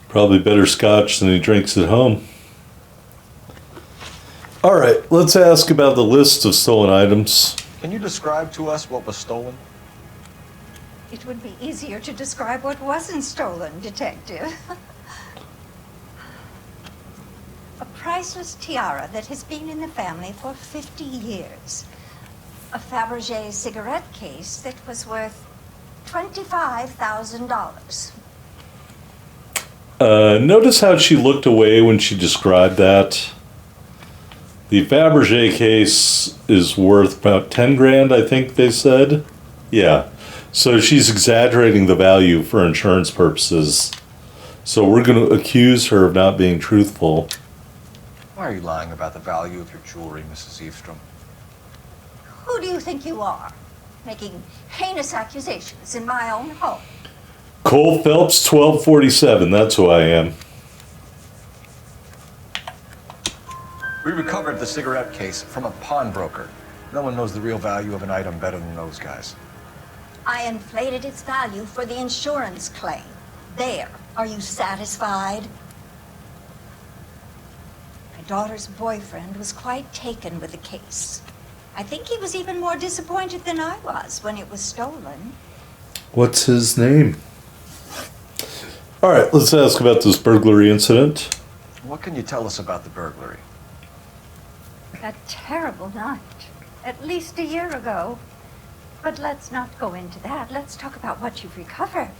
Probably better scotch than he drinks at home. All right, let's ask about the list of stolen items. Can you describe to us what was stolen? It would be easier to describe what wasn't stolen, detective. A priceless tiara that has been in the family for 50 years. A Fabergé cigarette case that was worth $25,000. Notice how she looked away when she described that. The Fabergé case is worth about 10 grand, I think they said. Yeah. So she's exaggerating the value for insurance purposes. So we're going to accuse her of not being truthful. Why are you lying about the value of your jewelry, Mrs. Eavestrom? Who do you think you are? Making heinous accusations in my own home. Cole Phelps, 1247. That's who I am. We recovered the cigarette case from a pawnbroker. No one knows the real value of an item better than those guys. I inflated its value for the insurance claim. There. Are you satisfied? My daughter's boyfriend was quite taken with the case. I think he was even more disappointed than I was when it was stolen. What's his name? All right, let's ask about this burglary incident. What can you tell us about the burglary? That terrible night. At least a year ago. But let's not go into that. Let's talk about what you've recovered.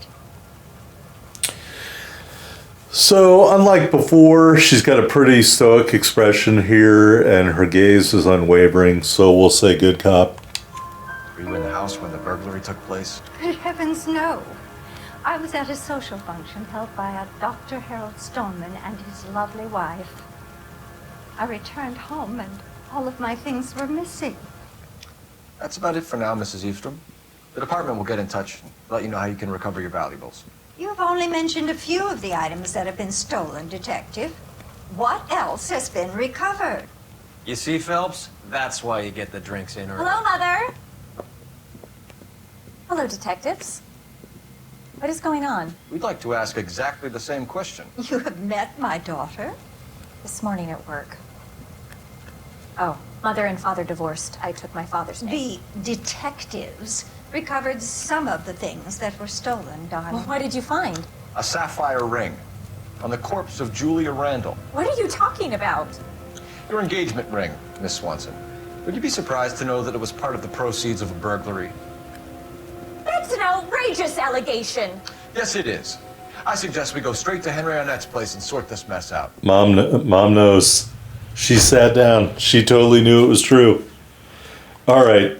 So, unlike before, she's got a pretty stoic expression here, and her gaze is unwavering, so we'll say good cop. Were you in the house when the burglary took place? Good heavens, no. I was at a social function held by a Dr. Harold Stoneman and his lovely wife. I returned home and all of my things were missing. That's about it for now, Mrs. Eavestrom. The department will get in touch and let you know how you can recover your valuables. You've only mentioned a few of the items that have been stolen, Detective. What else has been recovered? You see, Phelps? That's why you get the drinks in early. Hello, Mother. Hello, detectives. What is going on? We'd like to ask exactly the same question. You have met my daughter? This morning at work. Oh, mother and father divorced. I took my father's name. The detectives recovered some of the things that were stolen, darling. Well, what did you find? A sapphire ring on the corpse of Julia Randall. What are you talking about? Your engagement ring, Miss Swanson. Would you be surprised to know that it was part of the proceeds of a burglary? That's an outrageous allegation. Yes, it is. I suggest we go straight to Henry Arnett's place and sort this mess out. Mom knows. She sat down. She totally knew it was true. All right.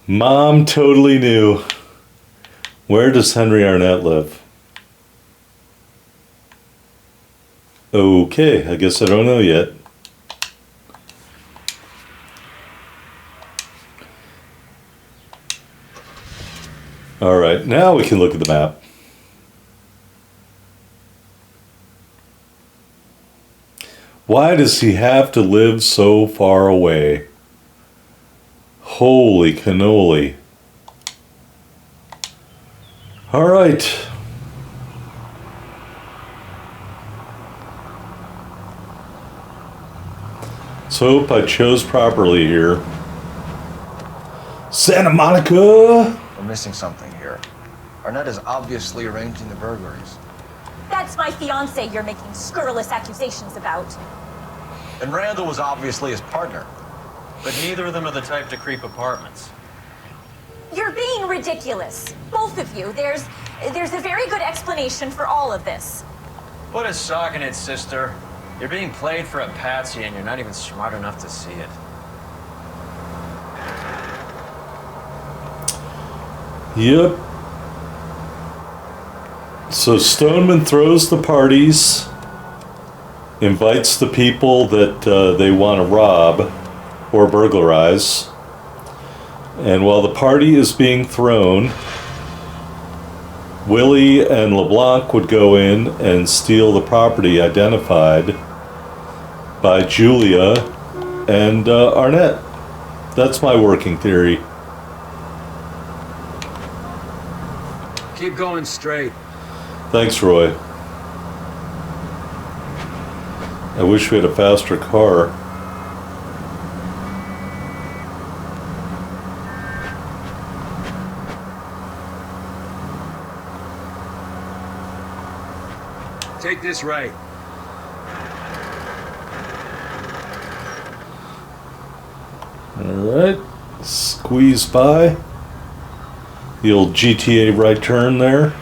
Mom totally knew. Where does Henry Arnett live? Okay, I guess I don't know yet. All right, now we can look at the map. Why does he have to live so far away? Holy cannoli. All right. Let's hope I chose properly here. Santa Monica! We're missing something here. Arnett is obviously arranging the burglaries. That's my fiance you're making scurrilous accusations about. And Randall was obviously his partner. But neither of them are the type to creep apartments. You're being ridiculous. Both of you. There's a very good explanation for all of this. Put a sock in it, sister. You're being played for a patsy and you're not even smart enough to see it. Yep. So Stoneman throws the parties, invites the people that they want to rob or burglarize, and while the party is being thrown, Willie and LeBlanc would go in and steal the property identified by Julia and Arnett. That's my working theory. Keep going straight. Thanks, Roy. I wish we had a faster car. Take this right. Alright. Squeeze by. The old GTA right turn there.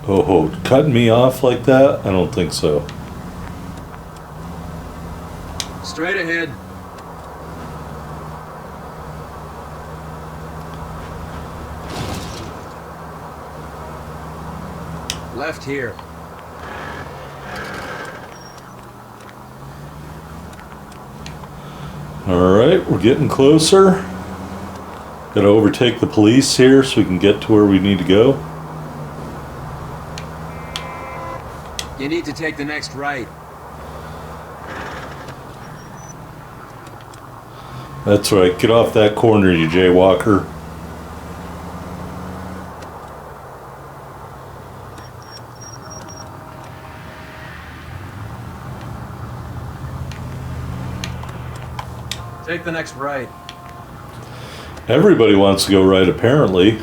Oh, cutting me off like that? I don't think so. Straight ahead. Left here. Alright, we're getting closer. Gotta overtake the police here so we can get to where we need to go. You need to take the next right. That's right, get off that corner, you jaywalker. Take the next right. Everybody wants to go right, apparently.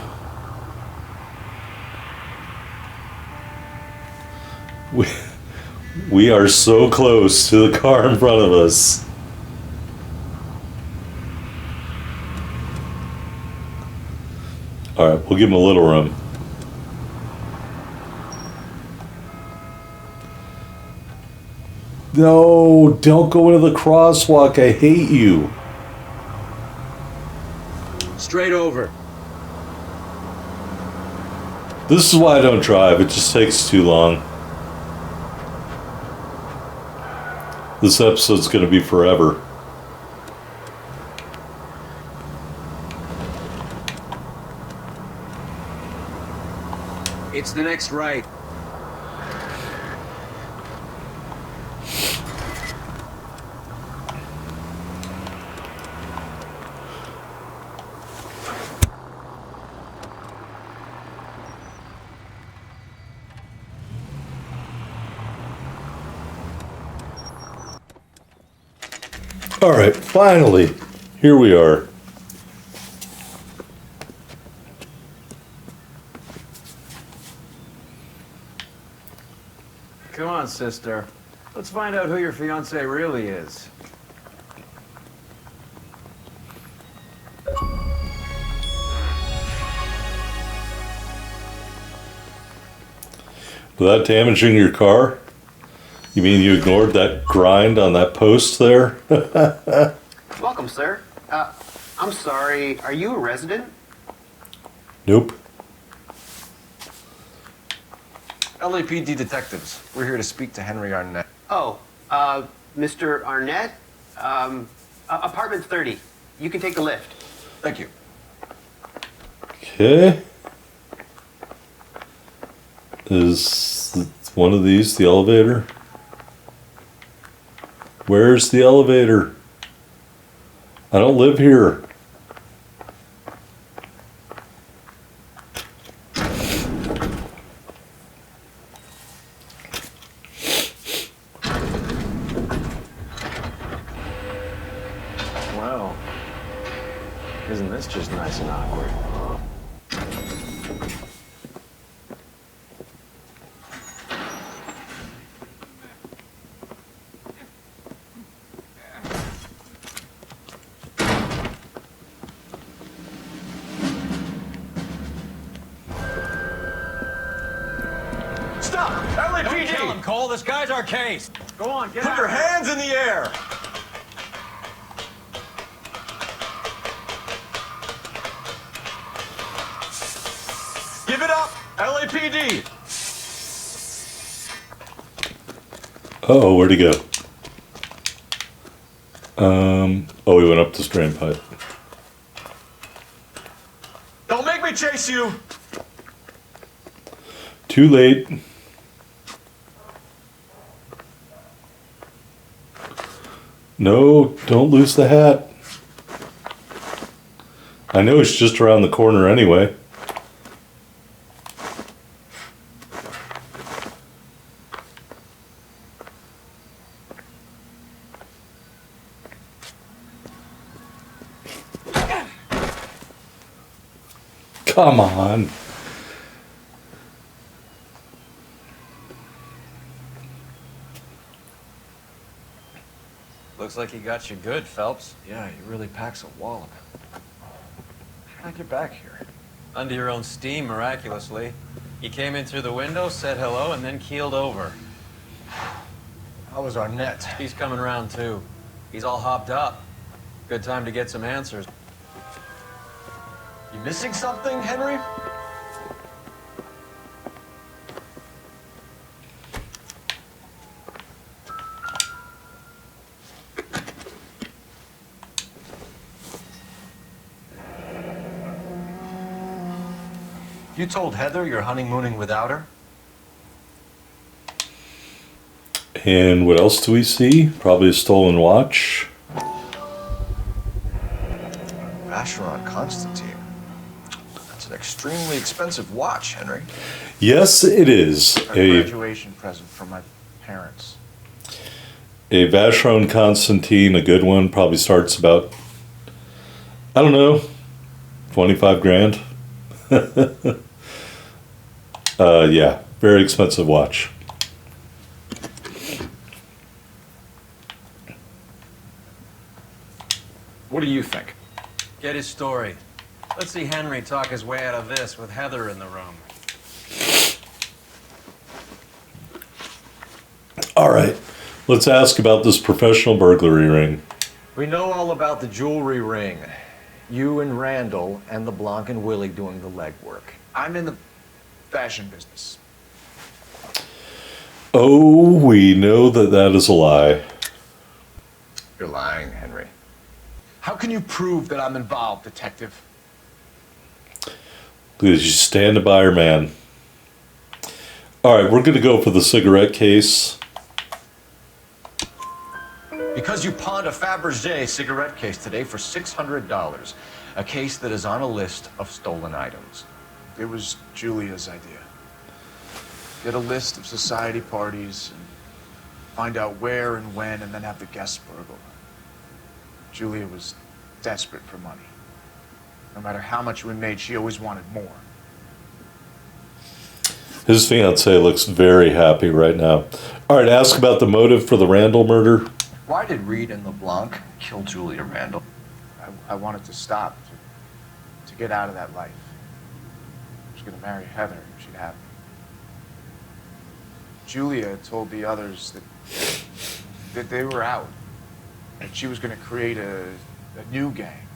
We are so close to the car in front of us. Alright, we'll give him a little room. No, don't go into the crosswalk. I hate you. Straight over. This is why I don't drive. It just takes too long. This episode's going to be forever. It's the next right. All right, finally, here we are. Come on, sister. Let's find out who your fiancé really is. Without damaging your car? You mean you ignored that grind on that post there? Welcome, sir. I'm sorry, are you a resident? Nope. LAPD detectives. We're here to speak to Henry Arnett. Oh, Mr. Arnett? Apartment 30. You can take the lift. Thank you. Okay. Is one of these the elevator? Where's the elevator? I don't live here. Well, isn't this just nice and awkward? Stop! Don't LAPD! kill him, Cole. This guy's our case. Go on, get Put out. your hands in the air! Give it up! LAPD! Uh-oh, where'd he go? Oh, he went up the drain pipe. Don't make me chase you! Too late. No, don't lose the hat. I know it's just around the corner anyway. Come on. Looks like he got you good, Phelps. Yeah, he really packs a wallop. How'd I get back here? Under your own steam, miraculously. He came in through the window, said hello, and then keeled over. How was Arnett? He's coming around, too. He's all hopped up. Good time to get some answers. You missing something, Henry? You told Heather you're honeymooning without her? And what else do we see? Probably a stolen watch. Vacheron Constantine. That's an extremely expensive watch, Henry. Yes, it is. A graduation present from my parents. A Vacheron Constantine, a good one, probably starts about, I don't know, 25 grand. Yeah, very expensive watch. What do you think? Get his story. Let's see Henry talk his way out of this with Heather in the room. All right, let's ask about this professional burglary ring. We know all about the jewelry ring. You and Randall and LeBlanc and Willie doing the legwork. I'm in the fashion business. Oh, we know that that is a lie. You're lying, Henry. How can you prove that I'm involved, Detective? Because you stand by her, man. All right, we're going to go for the cigarette case. Because you pawned a Fabergé cigarette case today for $600. A case that is on a list of stolen items. It was Julia's idea. Get a list of society parties and find out where and when and then have the guests burgle. Julia was desperate for money. No matter how much we made, she always wanted more. His fiance looks very happy right now. All right, ask about the motive for the Randall murder. Why did Reed and LeBlanc kill Julia Randall? I wanted to stop, to get out of that life. I was going to marry Heather and she'd have me. Julia told the others that they were out. And she was going to create a new gang.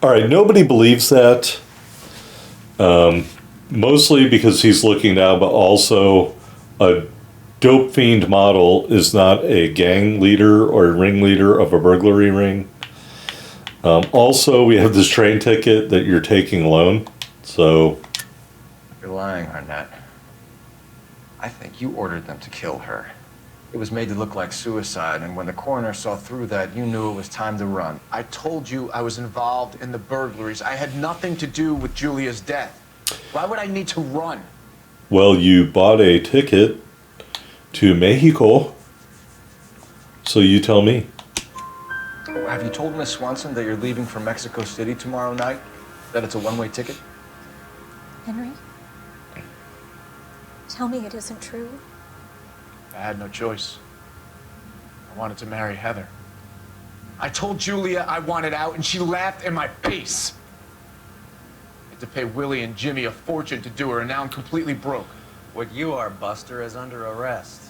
All right, nobody believes that. Mostly because he's looking now, but also a dope fiend model is not a gang leader or a ringleader of a burglary ring. Also, we have this train ticket that you're taking alone, so... You're lying, Arnett. I think you ordered them to kill her. It was made to look like suicide, and when the coroner saw through that, you knew it was time to run. I told you I was involved in the burglaries. I had nothing to do with Julia's death. Why would I need to run? Well, you bought a ticket to Mexico, so you tell me. Have you told Miss Swanson that you're leaving for Mexico City tomorrow night? That it's a one-way ticket? Henry? Tell me it isn't true. I had no choice. I wanted to marry Heather. I told Julia I wanted out, and she laughed in my face. I had to pay Willie and Jimmy a fortune to do her, and now I'm completely broke. What you are, Buster, is under arrest.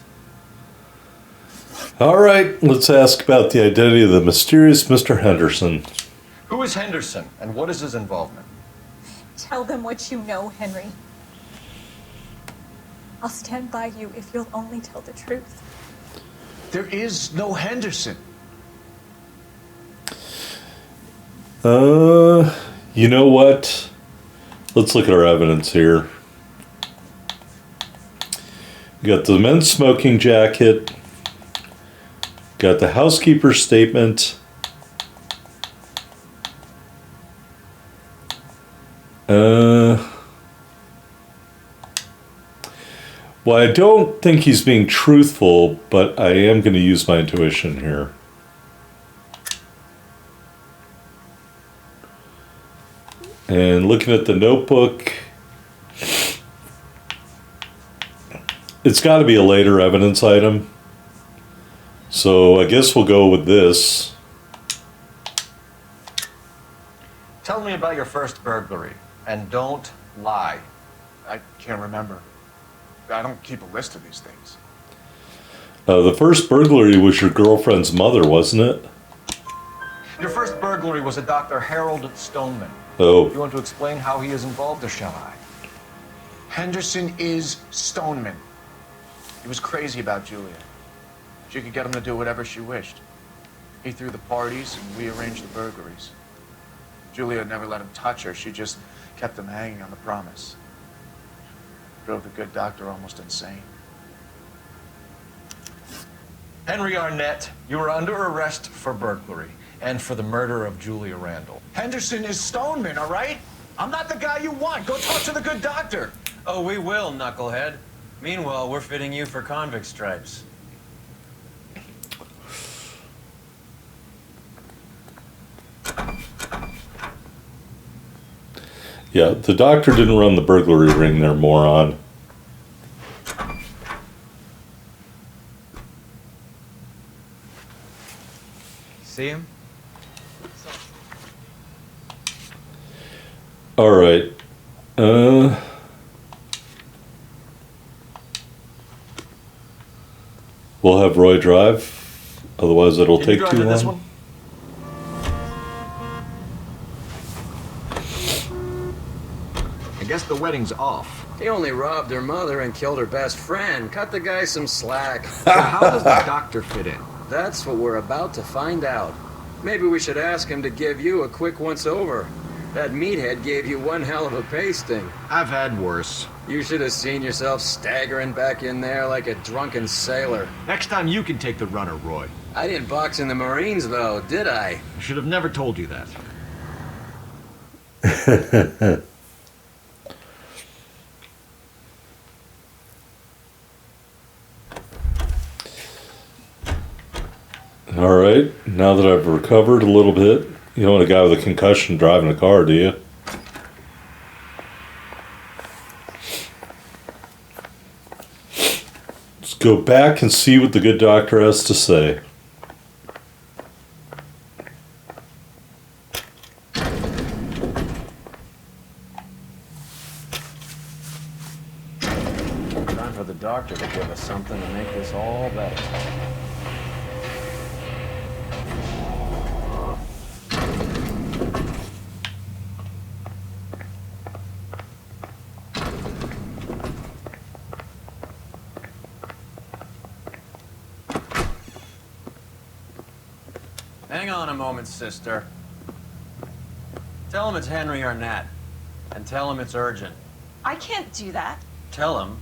All right, let's ask about the identity of the mysterious Mr. Henderson. Who is Henderson, and what is his involvement? Tell them what you know, Henry. I'll stand by you if you'll only tell the truth. There is no Henderson. You know what? Let's look at our evidence here. Got the men's smoking jacket. Got the housekeeper's statement. Well, I don't think he's being truthful, but I am going to use my intuition here. And looking at the notebook, it's got to be a later evidence item. So I guess we'll go with this. Tell me about your first burglary, and don't lie. I can't remember. I don't keep a list of these things. The first burglary was your girlfriend's mother, wasn't it? Your first burglary was a Dr. Harold Stoneman. Oh. You want to explain how he is involved, or shall I? Henderson is Stoneman. He was crazy about Julia. She could get him to do whatever she wished. He threw the parties, and we arranged the burglaries. Julia never let him touch her. She just kept him hanging on the promise. Drove the good doctor almost insane. Henry Arnett, you are under arrest for burglary and for the murder of Julia Randall. Henderson is Stoneman, all right? I'm not the guy you want. Go talk to the good doctor. Oh, we will, knucklehead. Meanwhile, we're fitting you for convict stripes. Yeah, the doctor didn't run the burglary ring there, moron. See him? All right. We'll have Roy drive. Otherwise, it'll Can you take drive too to this long. one? Guess the wedding's off. He only robbed her mother and killed her best friend. Cut the guy some slack. So how does the doctor fit in? That's what we're about to find out. Maybe we should ask him to give you a quick once-over. That meathead gave you one hell of a pasting. I've had worse. You should have seen yourself staggering back in there like a drunken sailor. Next time you can take the runner, Roy. I didn't box in the Marines, though, did I? I should have never told you that. All right, now that I've recovered a little bit, you don't want a guy with a concussion driving a car, do you? Let's go back and see what the good doctor has to say. Time for the doctor to give us something to make this all better. Hang on a moment, sister. Tell him it's Henry Arnett, and tell him it's urgent. I can't do that. Tell him,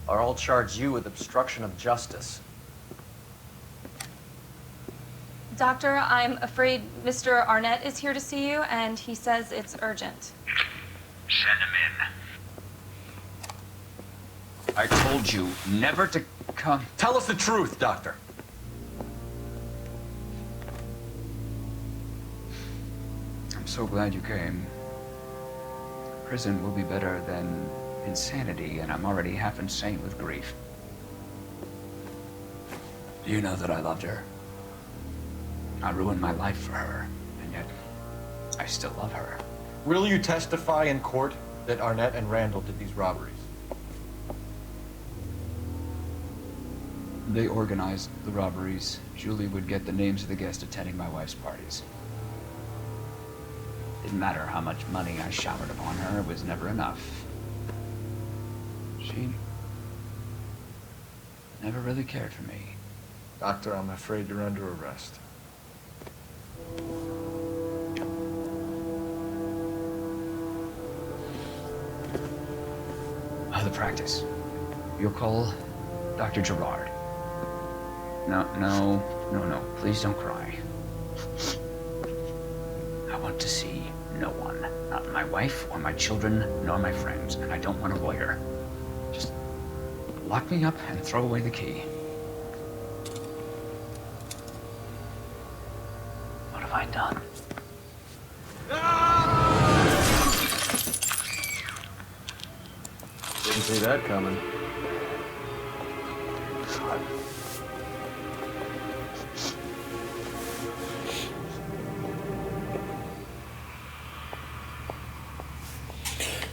or I'll charge you with obstruction of justice. Doctor, I'm afraid Mr. Arnett is here to see you, and he says it's urgent. Send him in. I told you never to come. Tell us the truth, Doctor. I'm so glad you came. Prison will be better than insanity, and I'm already half insane with grief. Do you know that I loved her? I ruined my life for her, and yet I still love her. Will you testify in court that Arnett and Randall did these robberies? They organized the robberies. Julie would get the names of the guests attending my wife's parties. Didn't matter how much money I showered upon her, it was never enough. She never really cared for me. Doctor, I'm afraid you're under arrest. The practice. You'll call Dr. Gerard. No. Please don't cry. I want to see no one. Not my wife or my children, nor my friends. And I don't want a lawyer. Just lock me up and throw away the key. What have I done? Didn't see that coming.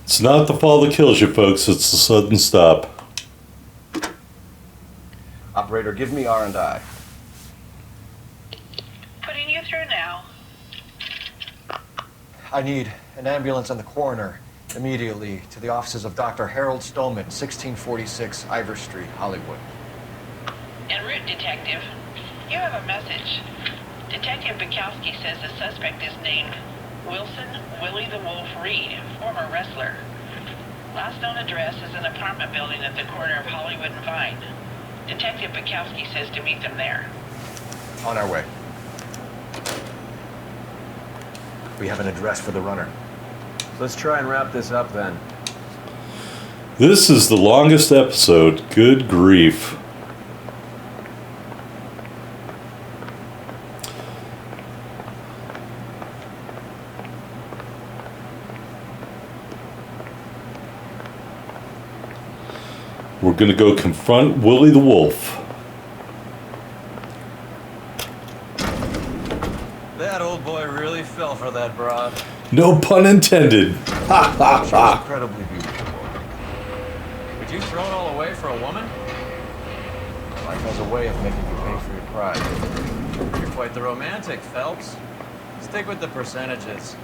It's not the fall that kills you, folks. It's the sudden stop. Operator, give me R&I. Putting you through now. I need an ambulance and the coroner immediately to the offices of Dr. Harold Stoneman, 1646 Ivor Street, Hollywood. En route, Detective. You have a message. Detective Bukowski says the suspect is named Wilson Willie the Wolf Reed, former wrestler. Last known address is an apartment building at the corner of Hollywood and Vine. Detective Bukowski says to meet them there. On our way. We have an address for the runner. Let's try and wrap this up then. This is the longest episode. Good grief. We're going to go confront Willie the Wolf. That old boy really fell for that broad. No pun intended. Ha ha She's ha. incredibly beautiful. Would you throw it all away for a woman? Life has a way of making you pay for your pride. You're quite the romantic, Phelps. Stick with the percentages.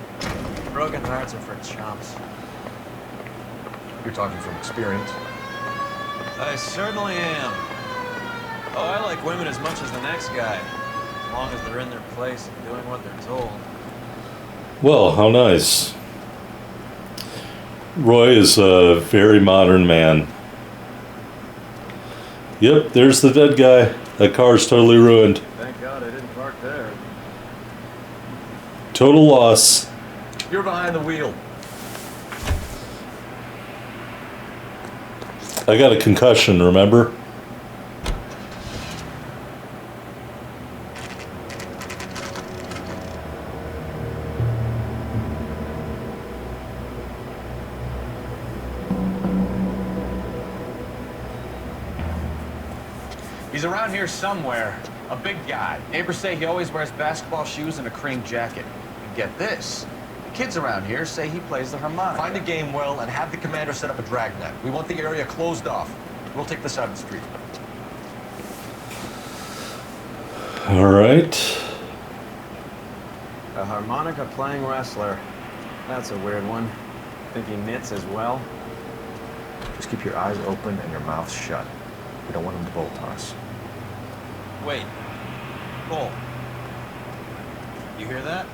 Broken hearts are for chumps. You're talking from experience. I certainly am. Oh, I like women as much as the next guy, as long as they're in their place and doing what they're told. Well, how nice. Roy is a very modern man. Yep, there's the dead guy. That car's totally ruined. Thank God I didn't park there. Total loss. You're behind the wheel. I got a concussion, remember? He's around here somewhere. A big guy. Neighbors say he always wears basketball shoes and a cream jacket. And get this. The kids around here say he plays the harmonica. Find the game well and have the commander set up a dragnet. We want the area closed off. We'll take this out of the street. All right. A harmonica playing wrestler. That's a weird one. Think he knits as well? Just keep your eyes open and your mouth shut. We don't want him to bolt on us. Wait. Cole. You hear that?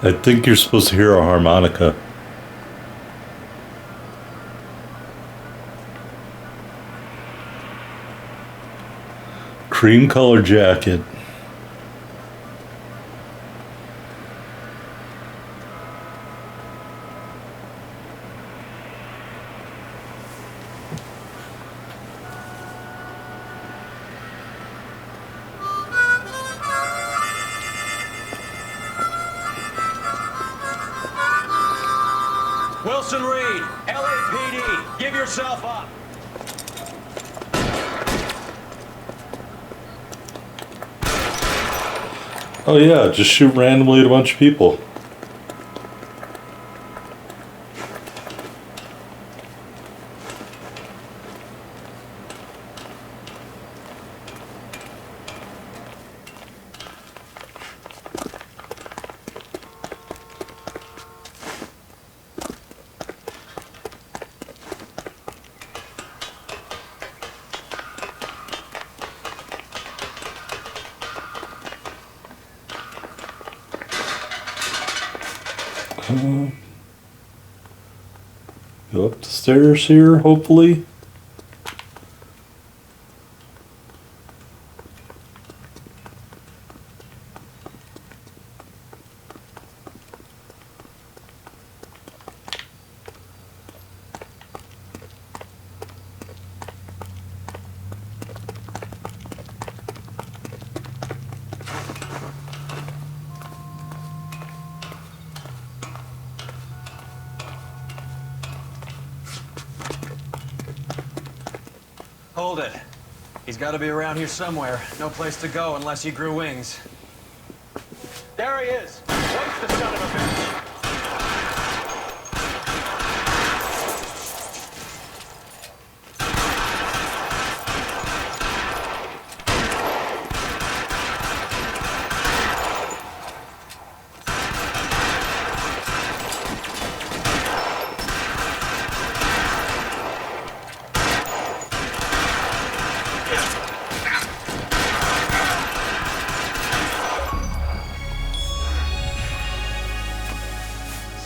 I think you're supposed to hear a harmonica. Cream color jacket. Wilson Reed, LAPD, give yourself up. Oh yeah, just shoot randomly at a bunch of people. Go up the stairs here, hopefully. Hold it. He's got to be around here somewhere. No place to go unless he grew wings. There he is. Waste the son of a bitch.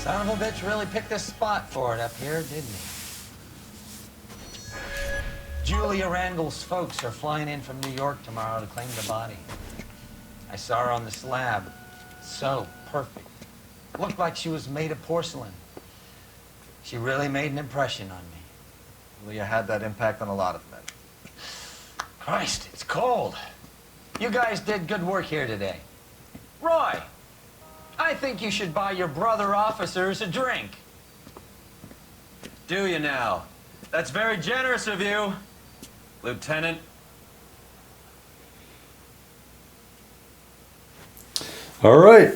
Son of a bitch really picked this spot for it up here, didn't he? Julia Randall's folks are flying in from New York tomorrow to claim the body. I saw her on the slab. So perfect. Looked like she was made of porcelain. She really made an impression on me. Julia had that impact on a lot of men. Christ, it's cold. You guys did good work here today. Roy, I think you should buy your brother officers a drink. Do you now? That's very generous of you, Lieutenant. All right.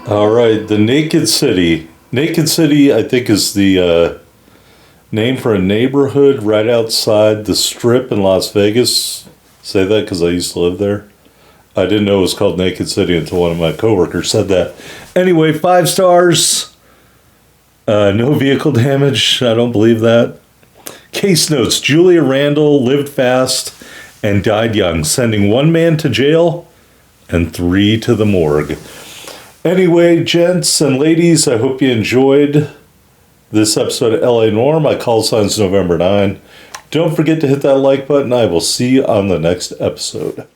All right, the Naked City. Naked City, I think, is the name for a neighborhood right outside the Strip in Las Vegas. Say that because I used to live there. I didn't know it was called Naked City until one of my coworkers said that. Anyway, 5 stars. No vehicle damage. I don't believe that. Case notes. Julia Randall lived fast and died young, sending 1 man to jail and 3 to the morgue. Anyway, gents and ladies, I hope you enjoyed this episode of LA Noire. My call sign's November 9. Don't forget to hit that like button. I will see you on the next episode.